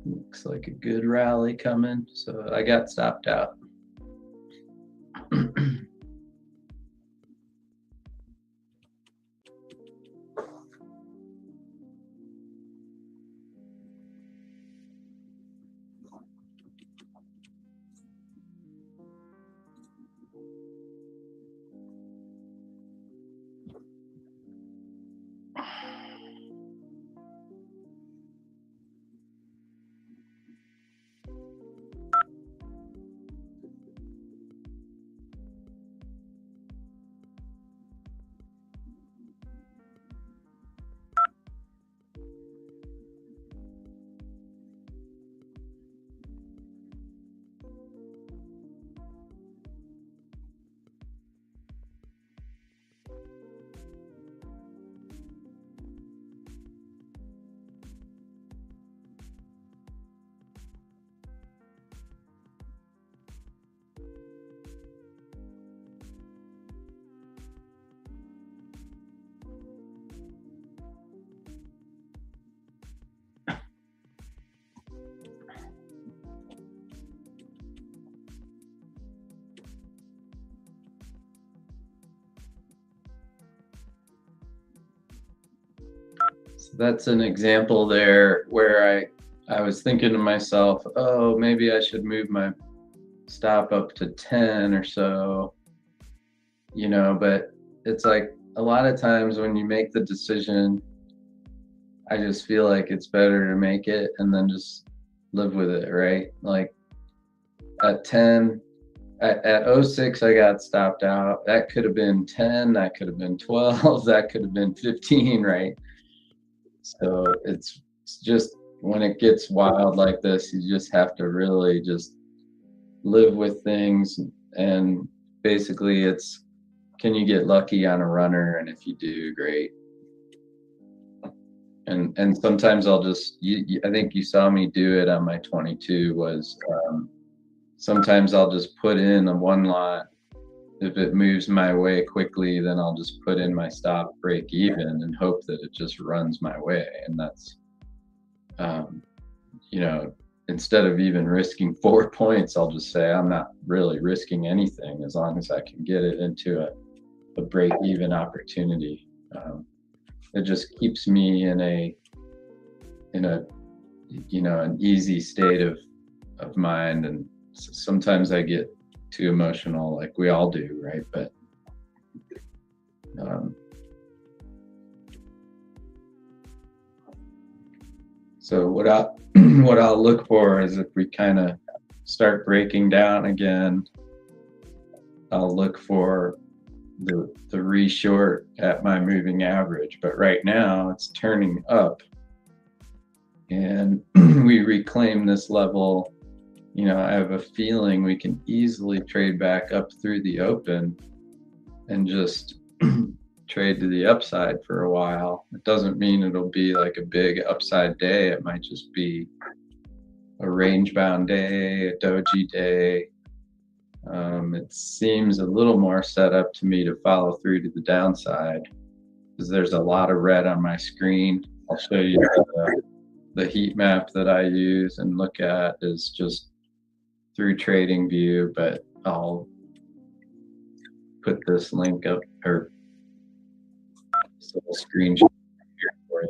Looks like a good rally coming, so I got stopped out. So that's an example there where I was thinking to myself, oh, maybe I should move my stop up to 10 or so, you know, but it's like a lot of times when you make the decision, I just feel like it's better to make it and then just live with it, right? Like at 10, at 06, I got stopped out. That could have been 10, that could have been 12, that could have been 15, right? So it's just when it gets wild like this, you just have to really just live with things. And basically it's, can you get lucky on a runner? And if you do, great. And sometimes I'll just, I think you saw me do it on my 22 was, sometimes I'll just put in a one lot. If it moves my way quickly, then I'll just put in my stop break even and hope that it just runs my way. And that's, you know, instead of even risking 4 points, I'll just say I'm not really risking anything as long as I can get it into a break-even opportunity. It just keeps me in a an easy state of mind, and sometimes I get too emotional, like we all do, right? But so what I'll look for is if we kind of start breaking down again, I'll look for the reshort at my moving average. But right now it's turning up, and we reclaim this level. I have a feeling we can easily trade back up through the open and just trade to the upside for a while. It doesn't mean it'll be like a big upside day. It might just be a range bound day, a doji day. It seems a little more set up to me to follow through to the downside because there's a lot of red on my screen. I'll show you the heat map that I use and look at is just through trading view, but I'll put this link up, or this little screenshot here for you.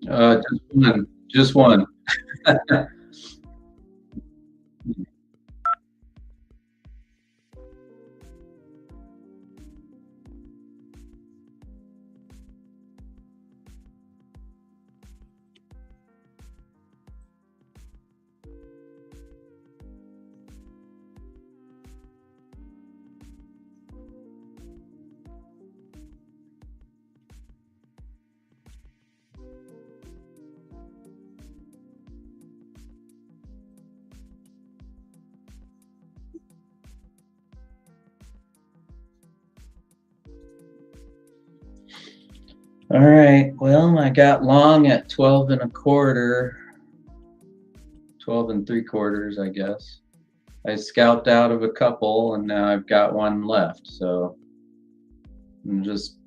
Just one. Just one. All right. Well, I got long at 12 and a quarter, 12 and 3/4, I guess. I scalped out of a couple and now I've got one left. So I'm just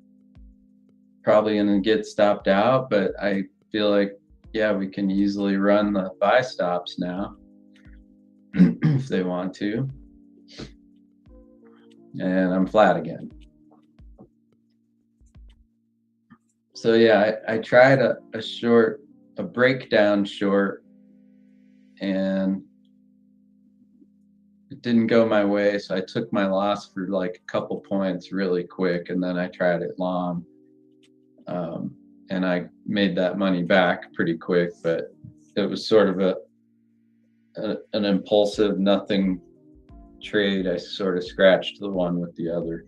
probably going to get stopped out, but I feel like, yeah, we can easily run the buy stops now if they want to. And I'm flat again. So yeah, I tried a short, a breakdown short, and it didn't go my way. So I took my loss for like a couple points really quick, and then I tried it long. And I made that money back pretty quick, but it was sort of an impulsive nothing trade. I sort of scratched the one with the other.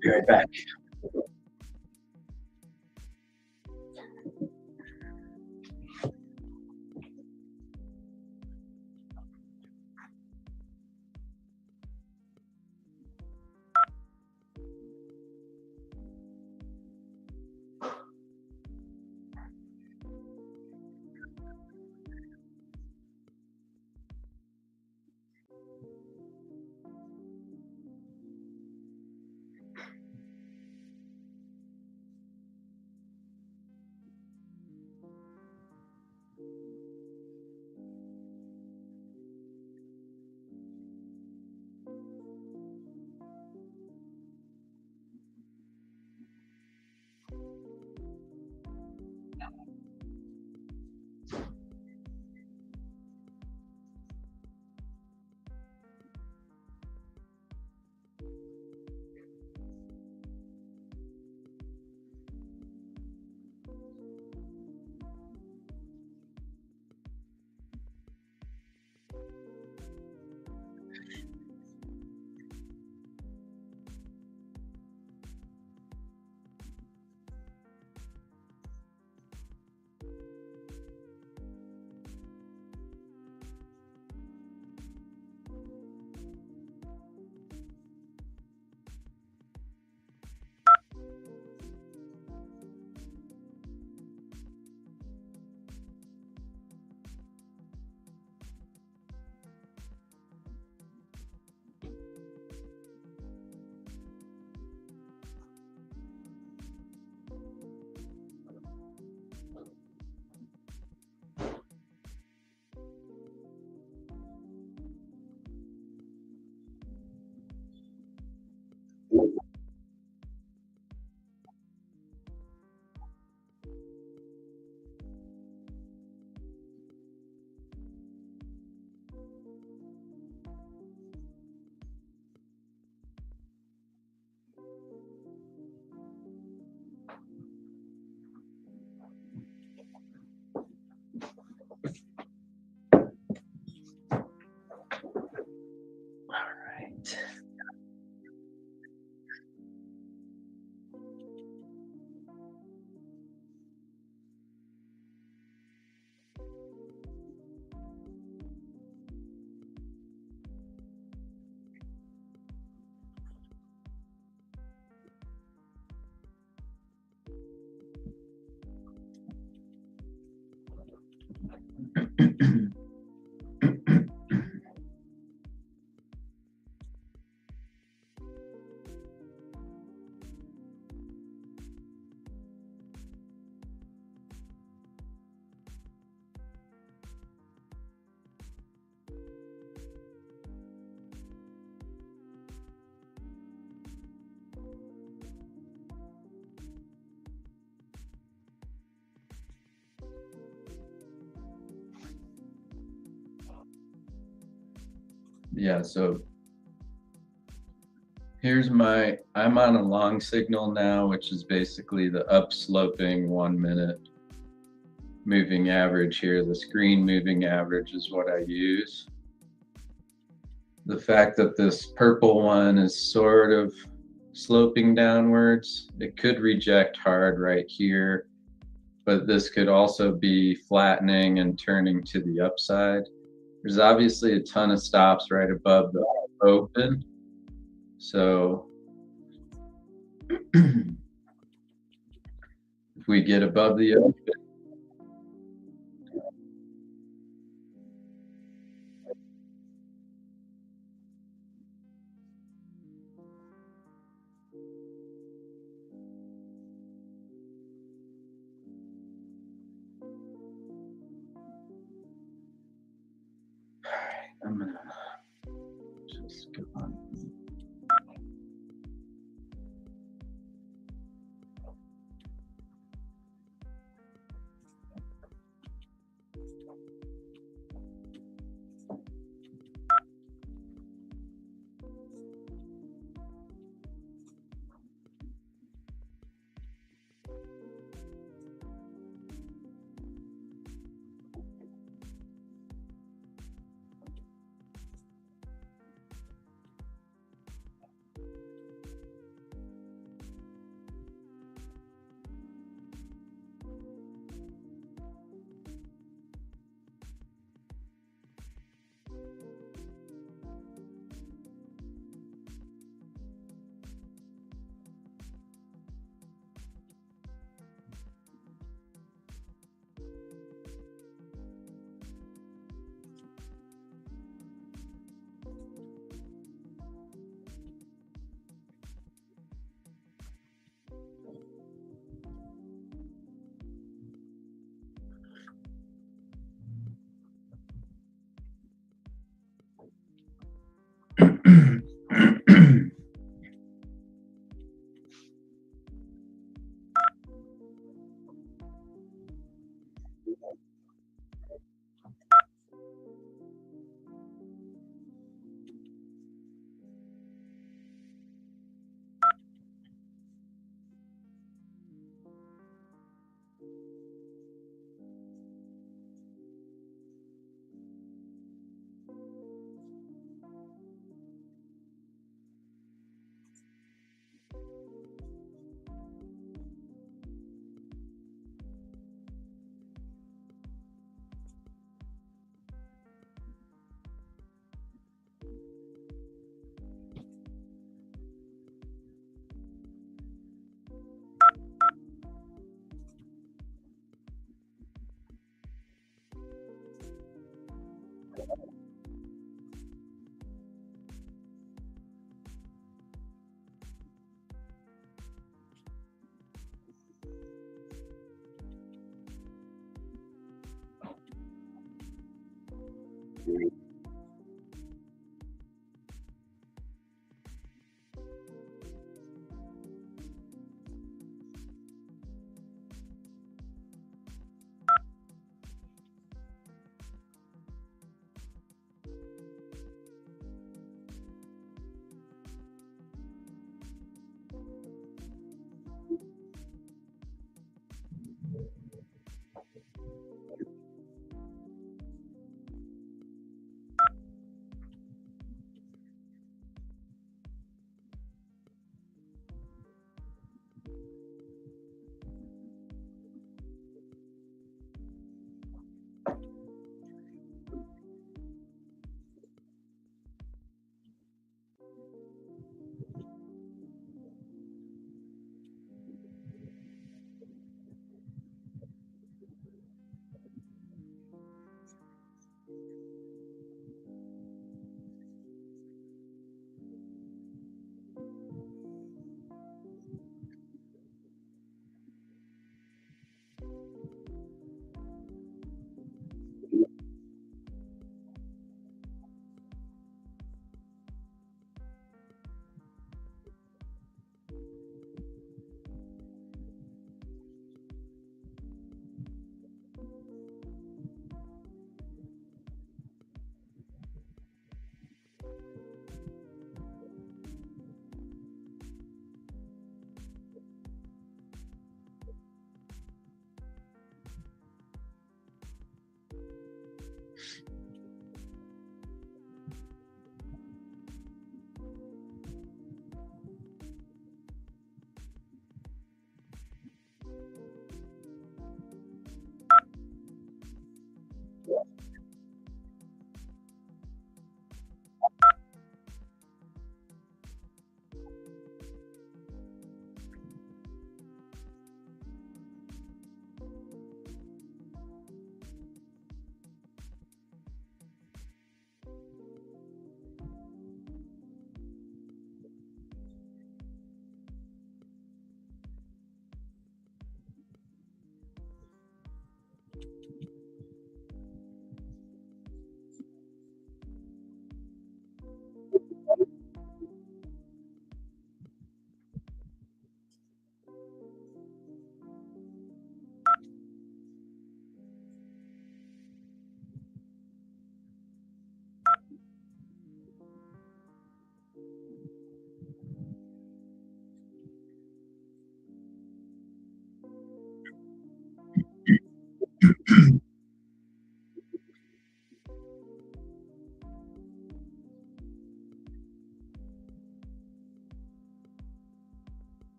Be right back. yeah, so here's I'm on a long signal now, which is basically the upsloping 1 minute moving average here. The screen moving average is what I use. The fact that this purple one is sort of sloping downwards, it could reject hard right here, but this could also be flattening and turning to the upside. There's obviously a ton of stops right above the open. So if we get above the open, I'm gonna just go on.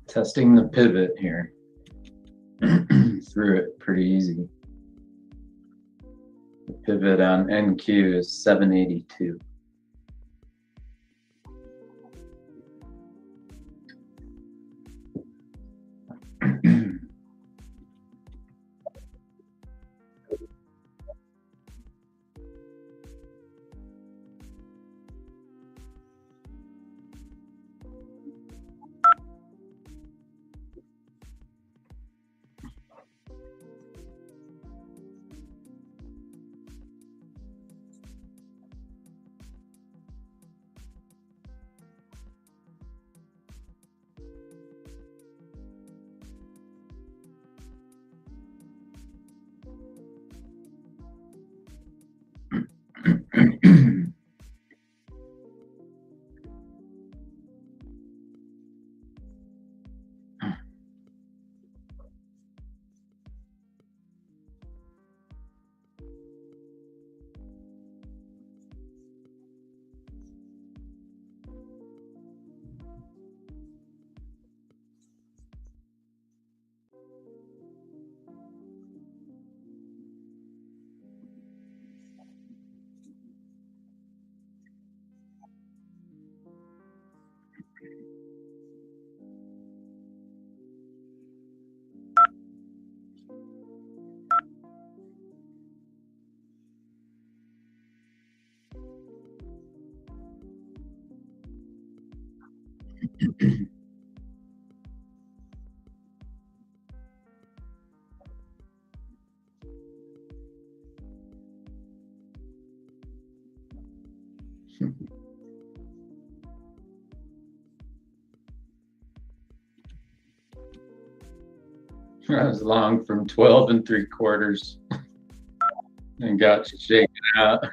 Testing the pivot here. Through it pretty easy. The pivot on NQ is 782. I was long from 12 3/4 and got shaken out.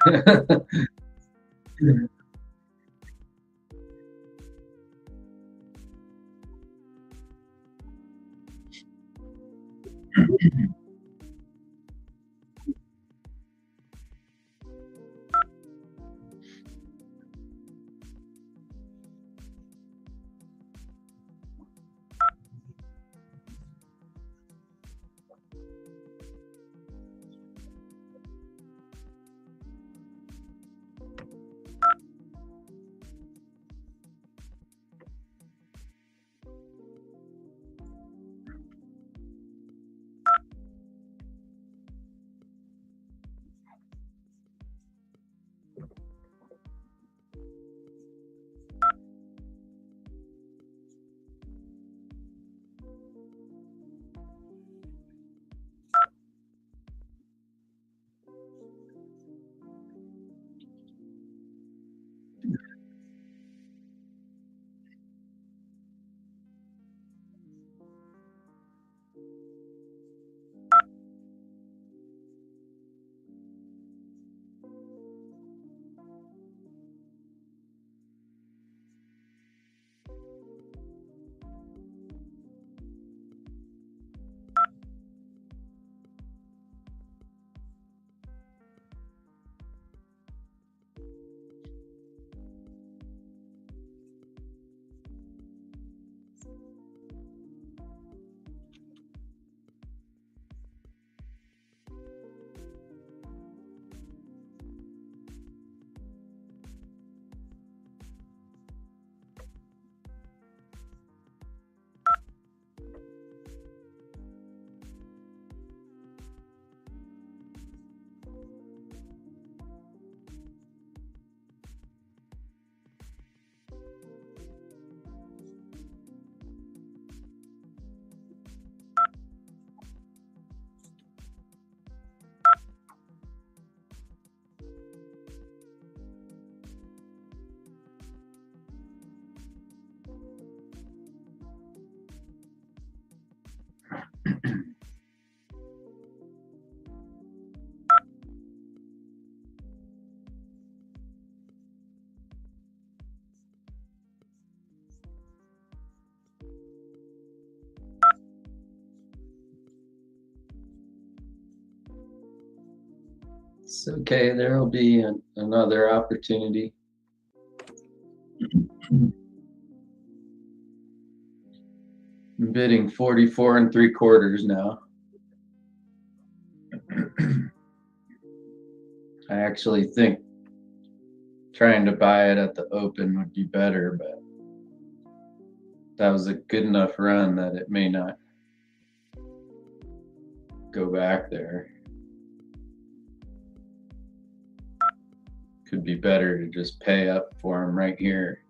It's okay. There will be another opportunity. I'm bidding 44 3/4 now. I actually think trying to buy it at the open would be better, but that was a good enough run that it may not go back there. Could be better to just pay up for them right here.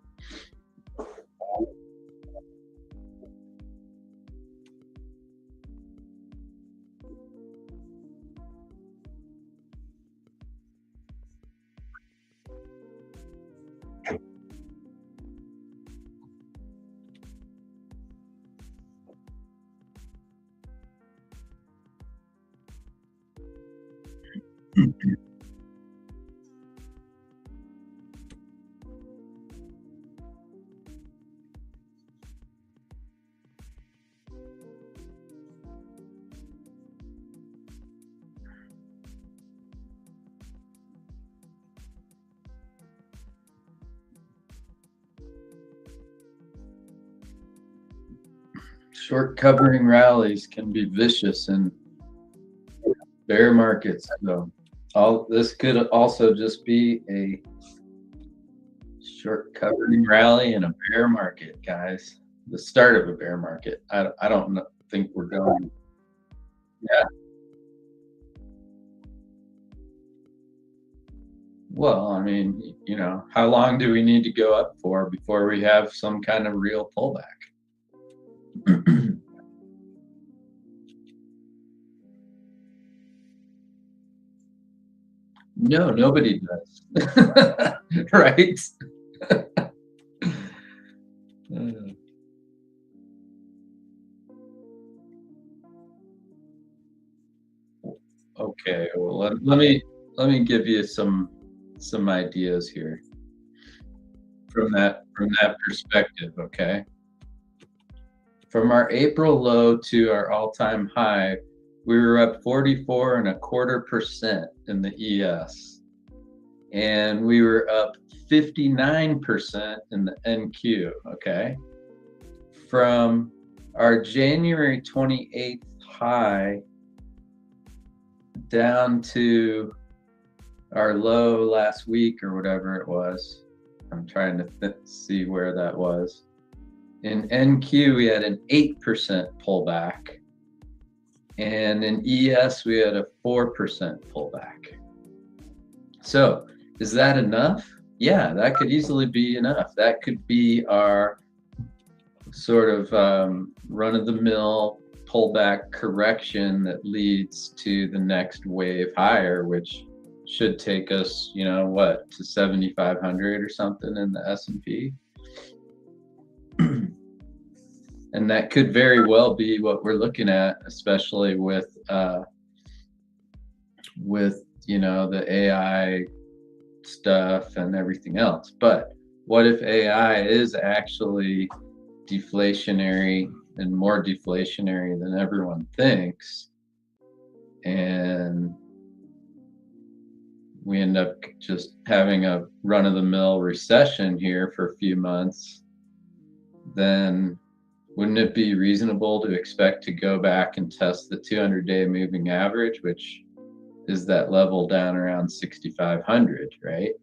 Short covering rallies can be vicious in bear markets. So this could also just be a short covering rally in a bear market, guys. The start of a bear market. I don't think we're going. Yeah. Well, I mean, how long do we need to go up for before we have some kind of real pullback? No, nobody does. Right? Okay, well let me give you some ideas here from that perspective, okay? From our April low to our all-time high, we were up 44.25% in the ES, and we were up 59% in the NQ, okay? From our January 28th high down to our low last week or whatever it was. I'm trying to see where that was. In NQ, we had an 8% pullback. And in ES, we had a 4% pullback. So is that enough? Yeah, that could easily be enough. That could be our sort of run-of-the-mill pullback correction that leads to the next wave higher, which should take us, what, to 7,500 or something in the S&P. And that could very well be what we're looking at, especially with the AI stuff and everything else. But what if AI is actually deflationary and more deflationary than everyone thinks, and we end up just having a run-of-the-mill recession here for a few months? Then wouldn't it be reasonable to expect to go back and test the 200-day moving average, which is that level down around 6,500, right?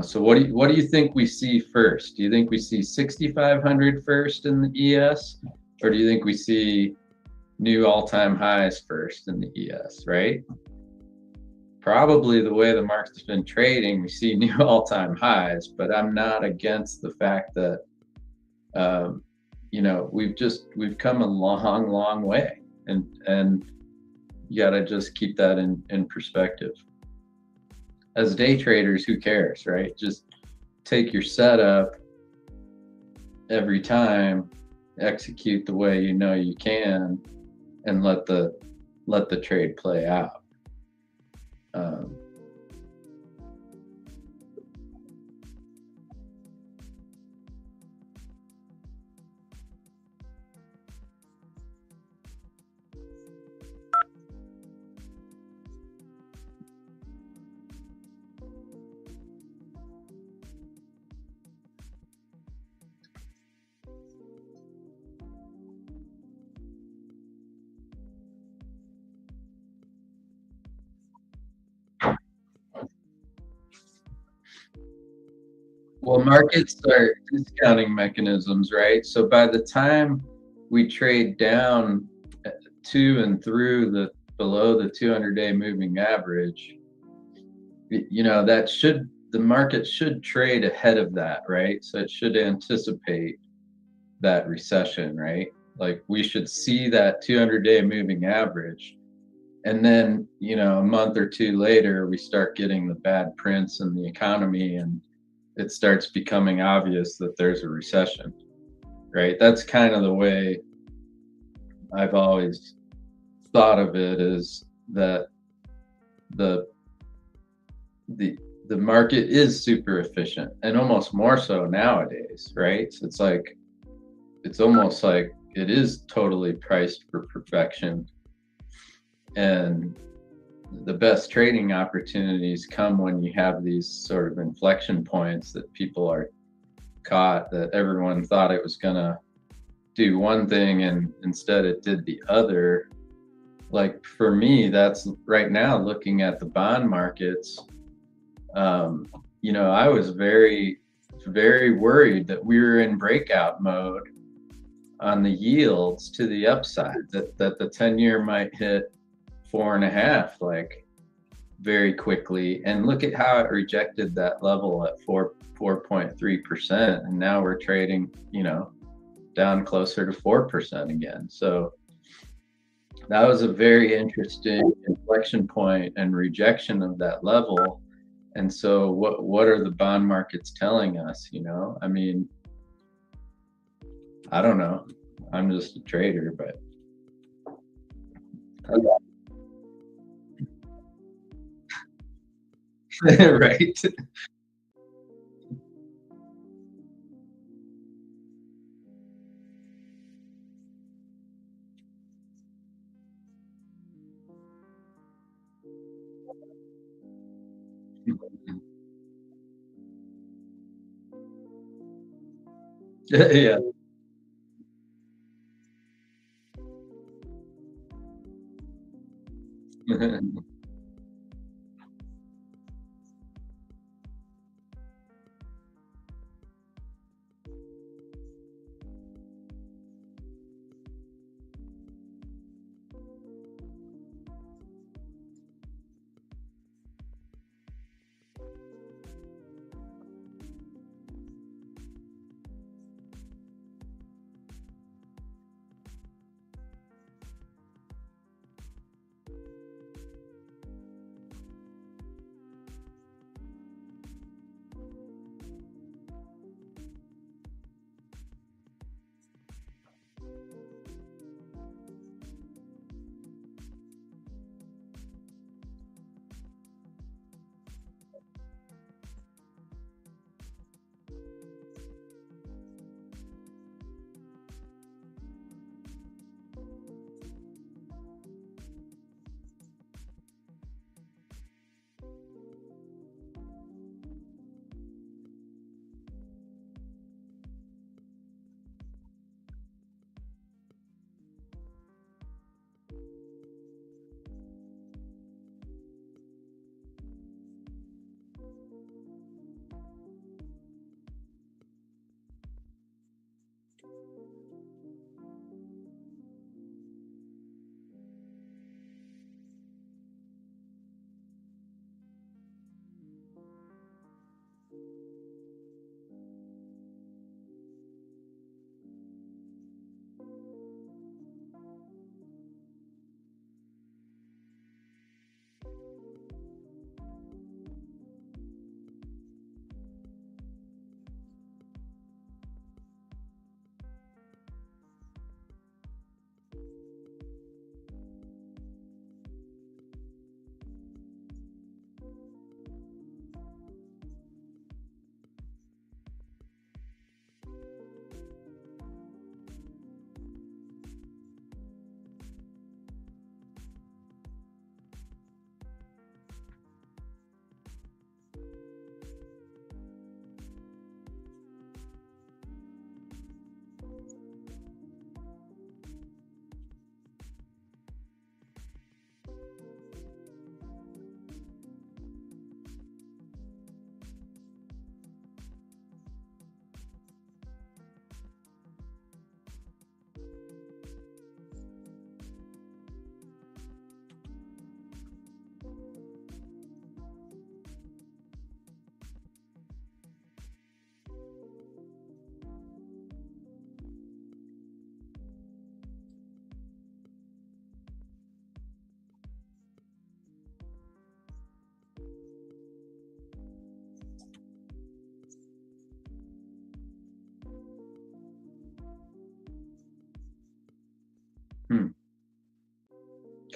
So what do you think we see first? Do you think we see 6,500 first in the ES, or do you think we see new all-time highs first in the ES, right? Probably the way the market's been trading, we see new all-time highs, but I'm not against the fact that we've come a long way, and you gotta just keep that in perspective. As day traders, who cares, right? Just take your setup every time, execute the way you can, and let the trade play out. Well, markets are discounting mechanisms, right? So by the time we trade down to and through the below the 200-day moving average, the market should trade ahead of that, right? So it should anticipate that recession, right? Like we should see that 200-day moving average. And then, a month or two later, we start getting the bad prints in the economy and it starts becoming obvious that there's a recession, right? That's kind of the way I've always thought of it, is that the the market is super efficient, and almost more so nowadays, right? So it's almost like it is totally priced for perfection, and the best trading opportunities come when you have these sort of inflection points that people are caught, that everyone thought it was gonna do one thing and instead it did the other. Like for me, that's right now looking at the bond markets. I was very, very worried that we were in breakout mode on the yields to the upside, that the 10-year might hit 4.5, like very quickly. And look at how it rejected that level at 4.3%. And now we're trading, down closer to 4% again. So that was a very interesting inflection point and rejection of that level. And so what are the bond markets telling us? I mean, I don't know. I'm just a trader, but right. Yeah.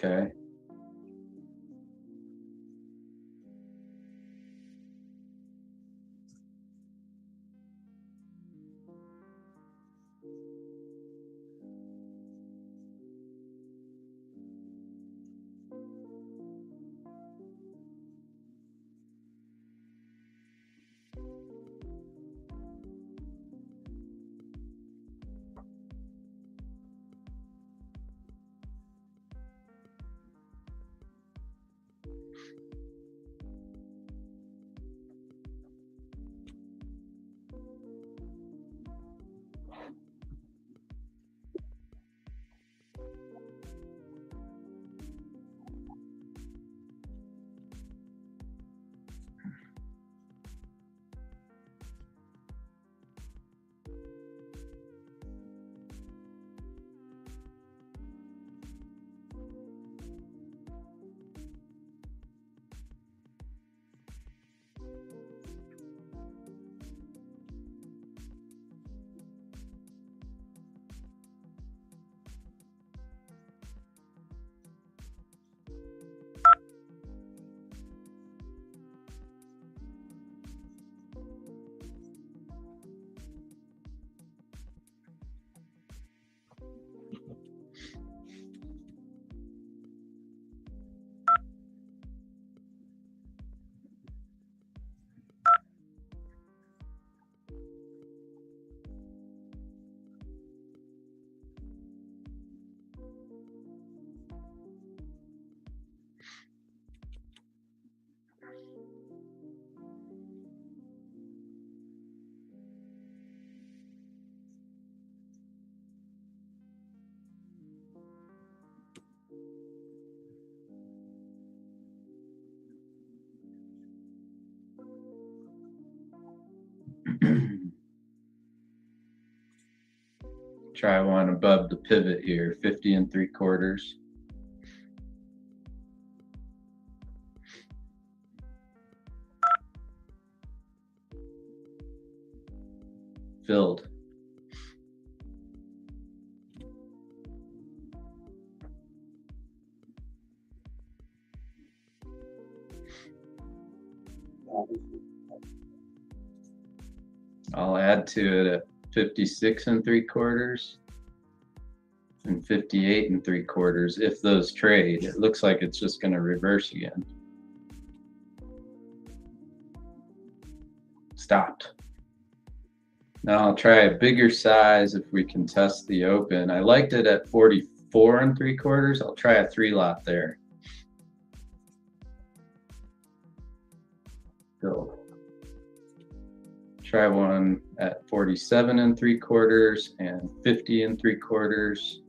Okay. Try one above the pivot here, 50 3/4. Filled. I'll add to it at 56 3/4 and 58 3/4 if those trade. It looks like it's just going to reverse again. Stopped. Now I'll try a bigger size if we can test the open. I liked it at 44 3/4. I'll try a 3-lot there. Go. Try one at 47 3/4 and 50 3/4.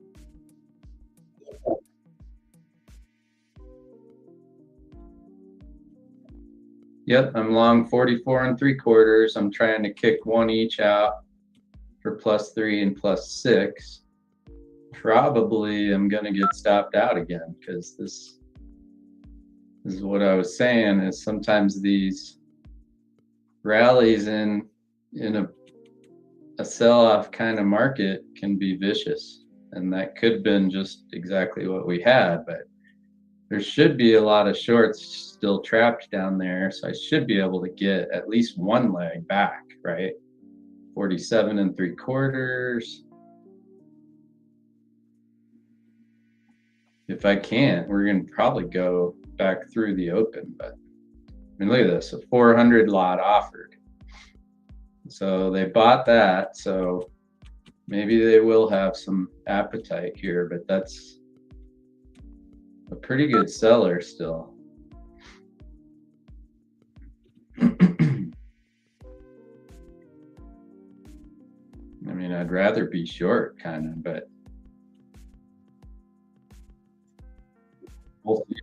Yep, I'm long 44 3/4. I'm trying to kick one each out for +3 and +6. Probably I'm gonna get stopped out again because this is what I was saying, is sometimes these rallies in a sell-off kind of market can be vicious, and that could have been just exactly what we had. But there should be a lot of shorts still trapped down there, so I should be able to get at least one leg back, right? 47 3/4. If I can't, we're gonna probably go back through the open. But I mean, look at this, a 400 lot offered. So they bought that, so maybe they will have some appetite here, but that's a pretty good seller still. I mean, I'd rather be short, kind of, but we'll see.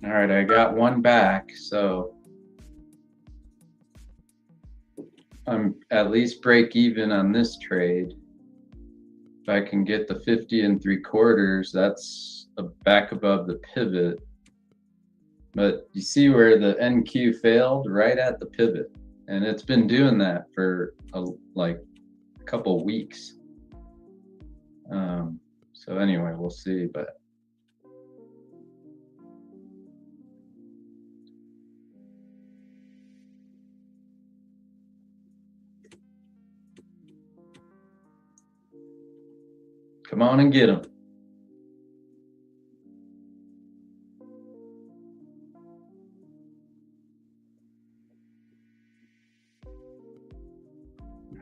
All right, I got one back, so I'm at least break even on this trade. If I can get the 50 3/4, that's back above the pivot. But you see where the NQ failed? Right at the pivot. And it's been doing that for like a couple weeks. So anyway, we'll see, but come on and get them.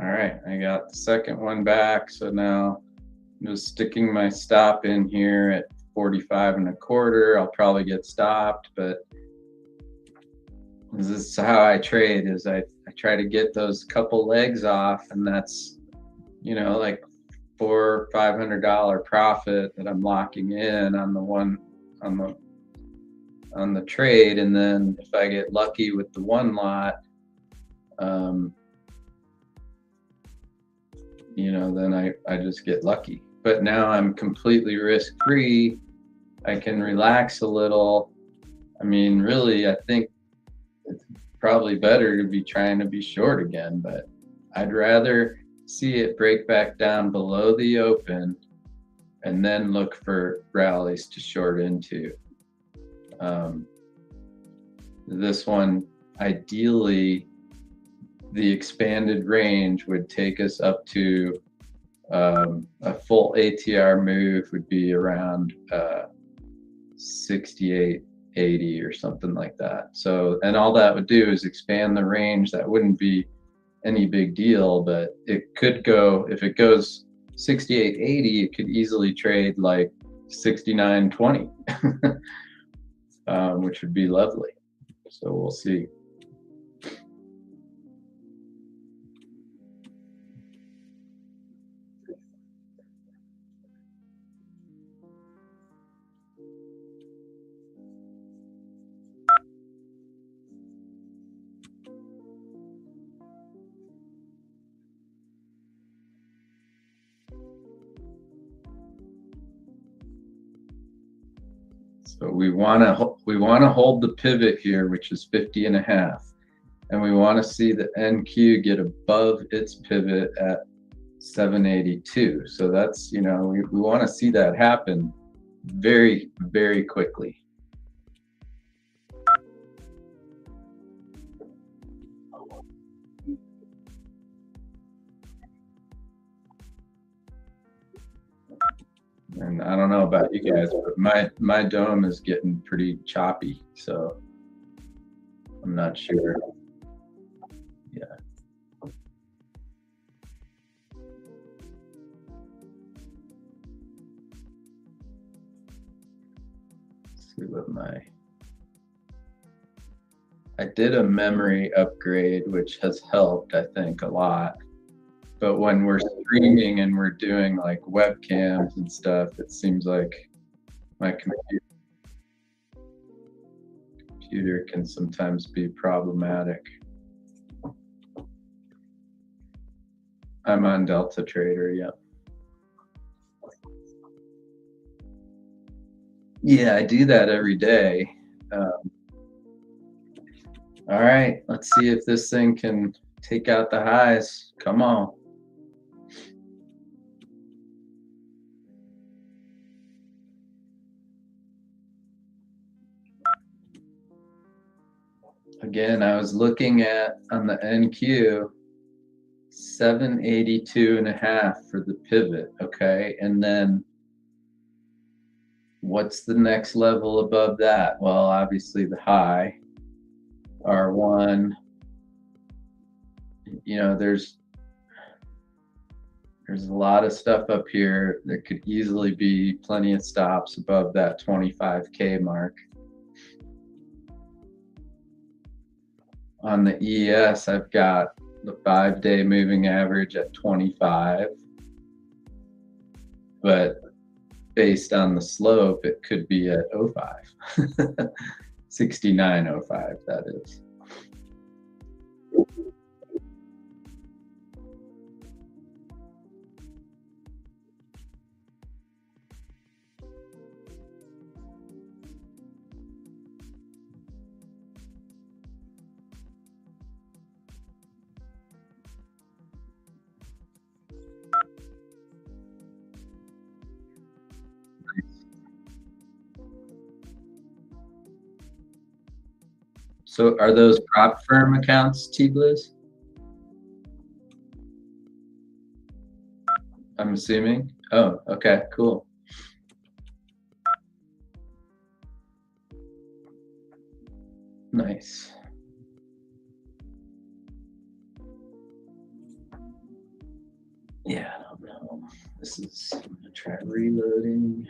All right, I got the second one back. So now I'm just sticking my stop in here at 45 1/4. I'll probably get stopped, but this is how I trade, is I try to get those couple legs off, and that's, you know, like $400 or $500 profit that I'm locking in on the one on the trade. And then if I get lucky with the one lot, you know, then I just get lucky. But now I'm completely risk free. I can relax a little. I mean, really, I think it's probably better to be trying to be short again, but I'd rather see it break back down below the open and then look for rallies to short into. This one, ideally, the expanded range would take us up to a full ATR move would be around 68.80 or something like that. So, and all that would do is expand the range. That wouldn't be any big deal, but it could go, if it goes 68.80, it could easily trade like 69.20, which would be lovely. So we'll see. So we want to hold the pivot here, which is 50 1/2, and we want to see the NQ get above its pivot at 782. So that's, you know, we want to see that happen very, very quickly. And I don't know about you guys, but my dome is getting pretty choppy, so I'm not sure. Yeah. Let's see what I did a memory upgrade, which has helped, I think, a lot. But when we're streaming and we're doing like webcams and stuff, it seems like my computer can sometimes be problematic. I'm on Delta Trader, yeah. Yeah, I do that every day. All right, let's see if this thing can take out the highs. Come on. Again, I was looking at on the NQ 782 1/2 for the pivot, okay? And then what's the next level above that? Well, obviously the high, R1. You know, there's a lot of stuff up here that could easily be plenty of stops above that 25K mark. On the ES, I've got the 5-day moving average at 25, but based on the slope, it could be at 05. 69.05, that is. So are those prop firm accounts, T-Bliz? I'm assuming. Oh, okay, cool. Nice. Yeah, I don't know. This is, I'm gonna try reloading.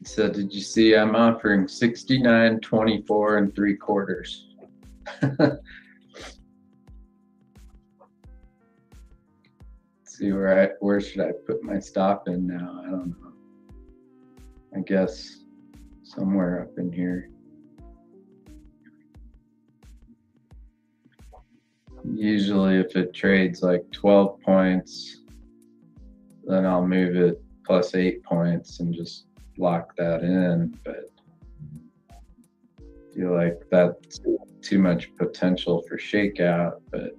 So did you see I'm offering 69.24 3/4. See where should I put my stop in now? I don't know. I guess somewhere up in here. Usually if it trades like 12 points, then I'll move it plus 8 points and just lock that in, but I feel like that's too much potential for shakeout, but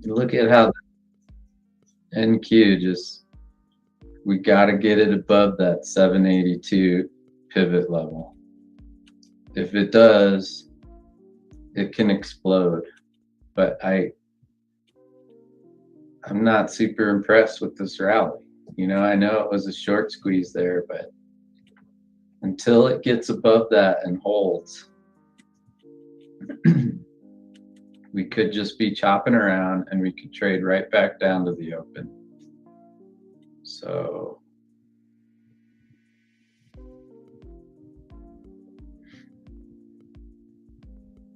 look at how the NQ just, we got to get it above that 782 pivot level. If it does, it can explode, but I'm not super impressed with this rally. You know, I know it was a short squeeze there, but until it gets above that and holds, we could just be chopping around and we could trade right back down to the open. So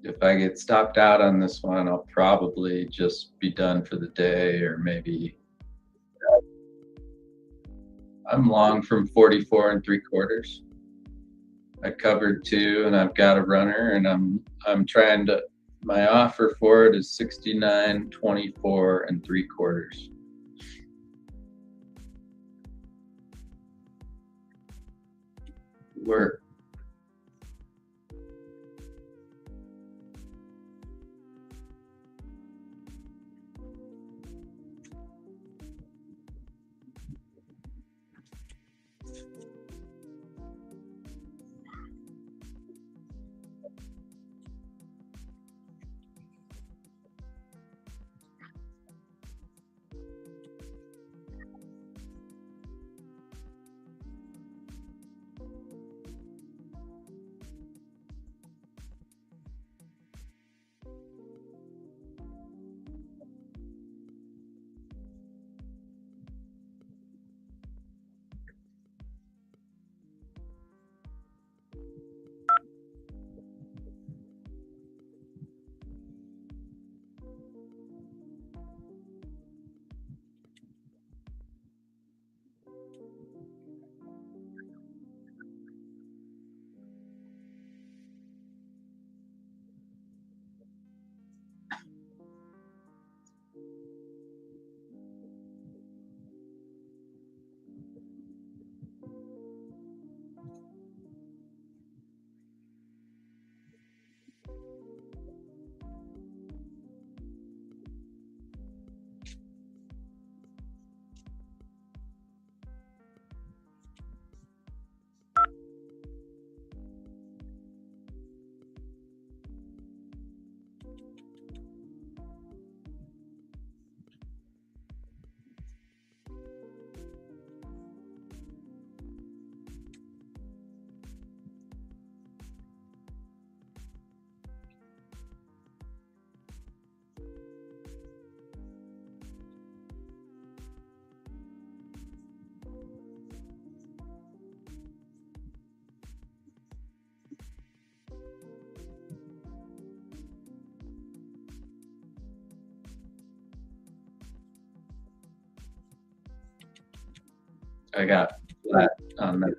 if I get stopped out on this one, I'll probably just be done for the day, or maybe I'm long from 44 and 3/4. I covered 2 and I've got a runner, and I'm trying to, my offer for it is 69, 24 and 3/4. Work. I got flat on that.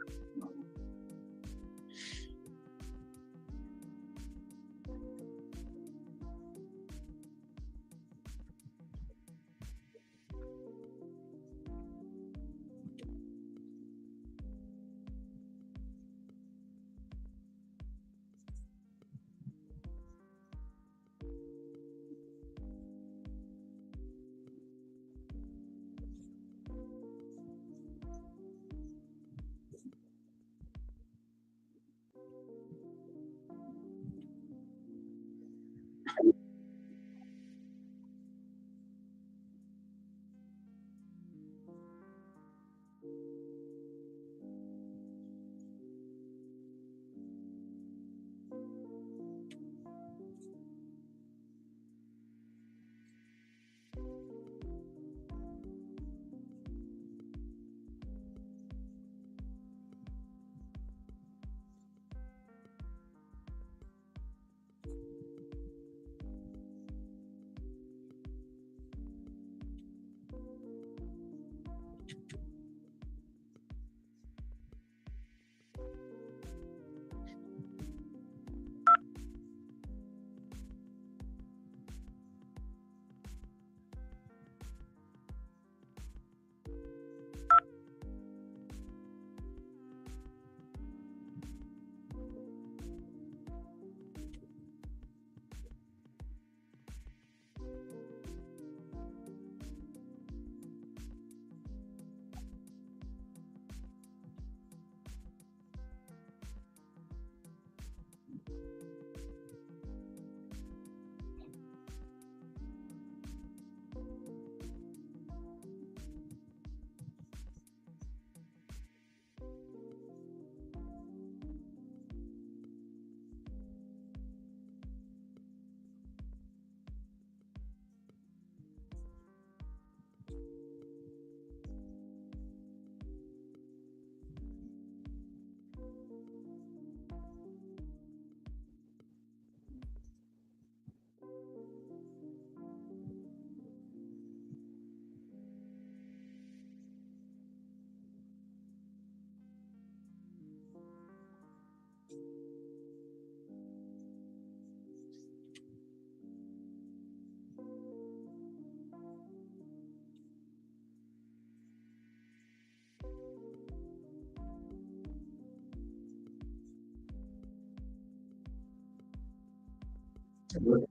Well,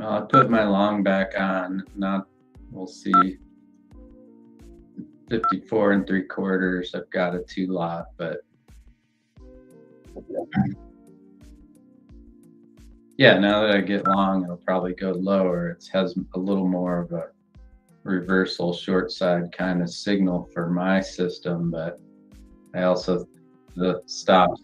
I put my long back on. Not, we'll see. 54 3/4. I've got a 2 lot, but yeah, now that I get long, it'll probably go lower. It has a little more of a reversal short side kind of signal for my system, but I also, the stops.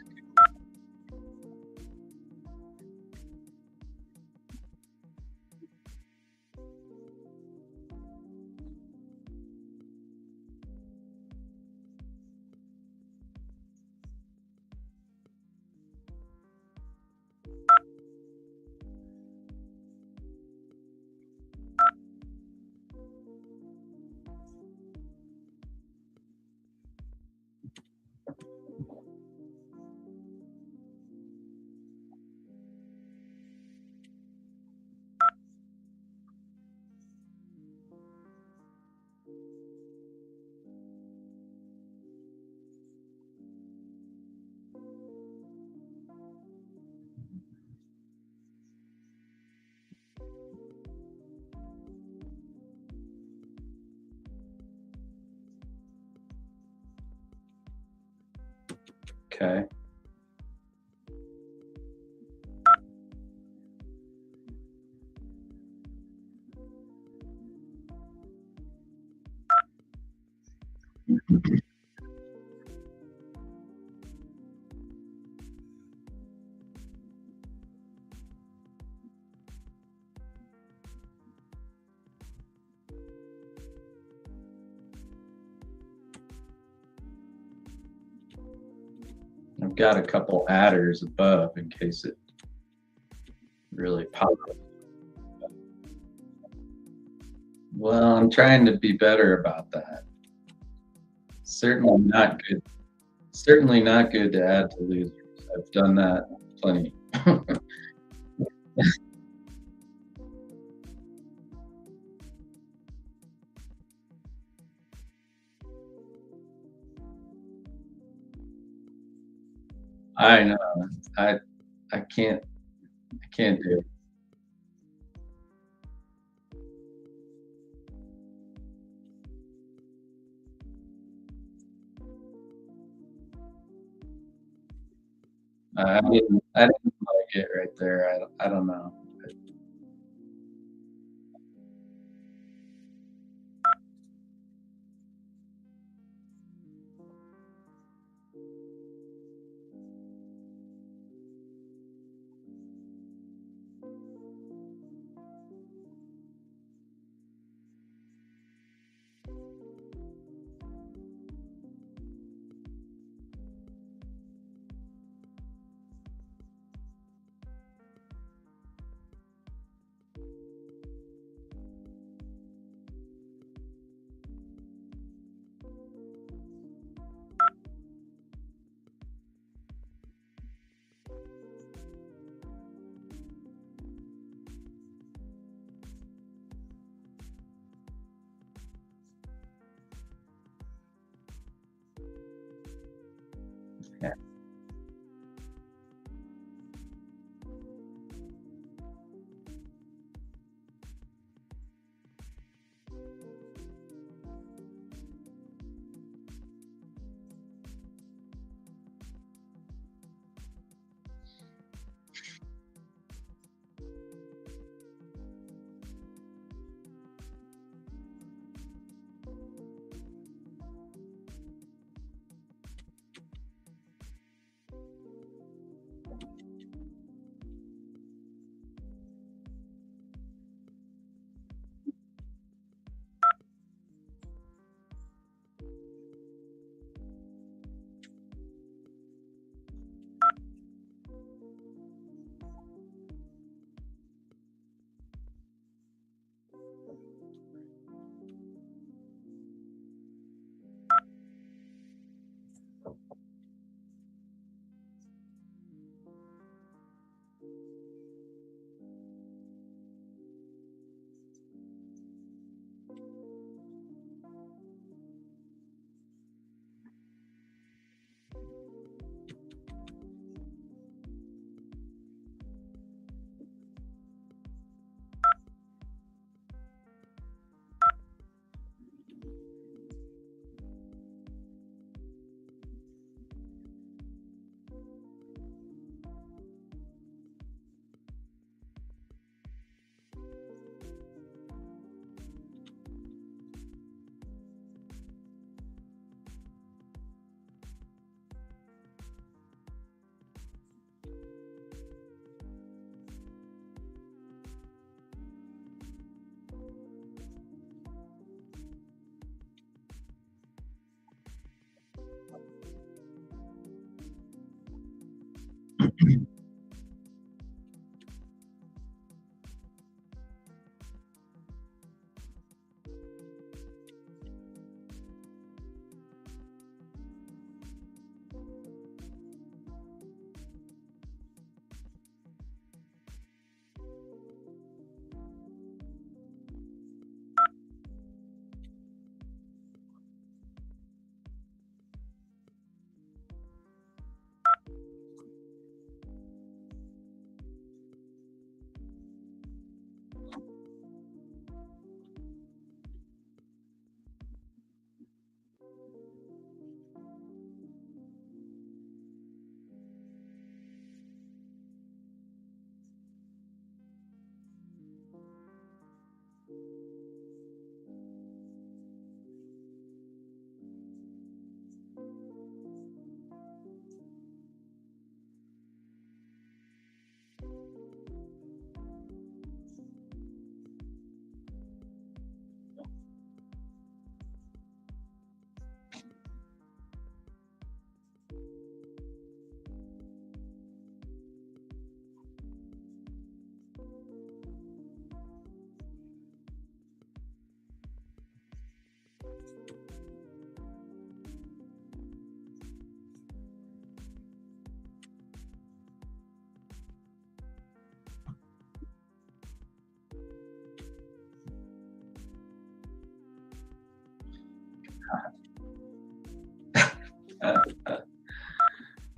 Okay. I've got a couple adders above in case it really pops. Well, I'm trying to be better about that. Certainly not good. Certainly not good to add to losers. I've done that plenty. I know. I I can't do it. I didn't like it right there. I don't know.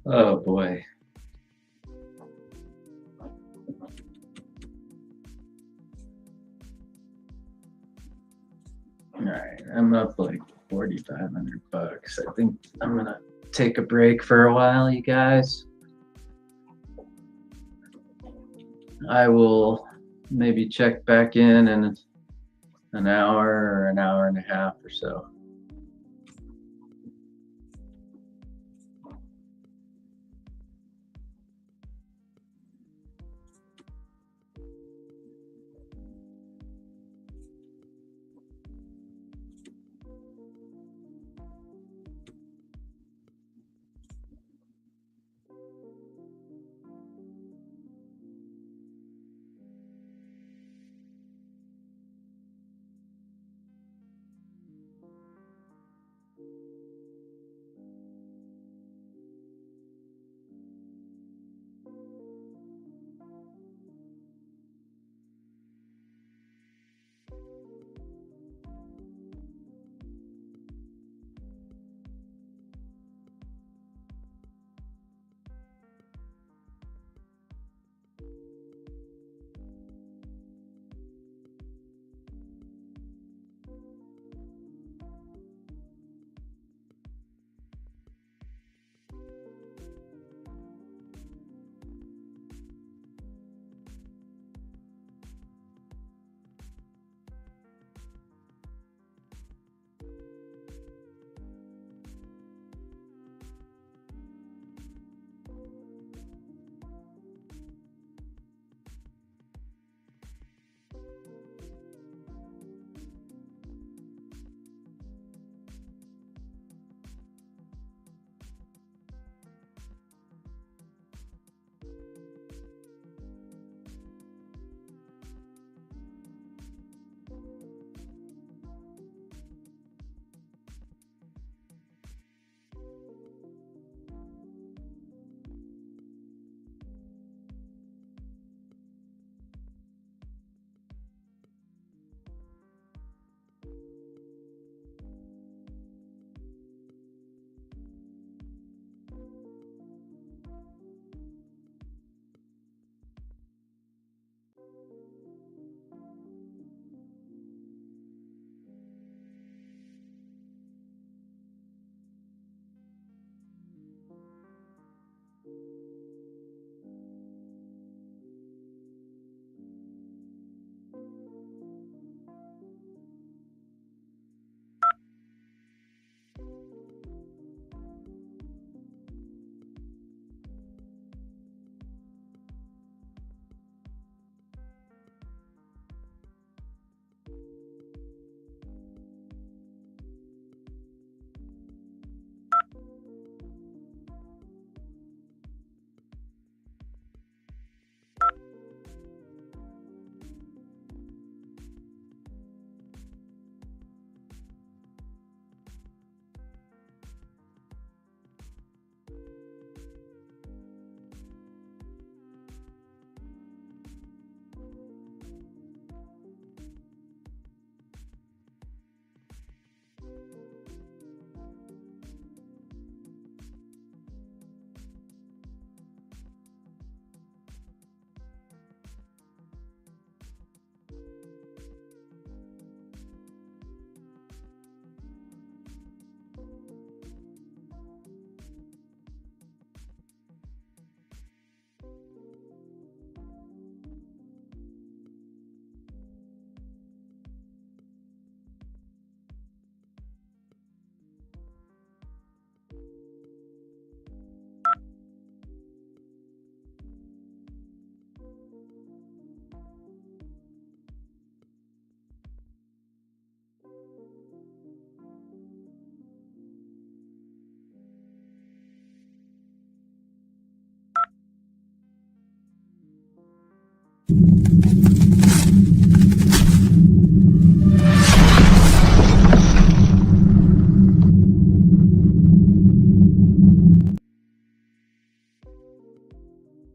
Oh boy. All right, I'm up like 4,500 bucks. I think I'm gonna take a break for a while, you guys. I will maybe check back in an hour or an hour and a half or so.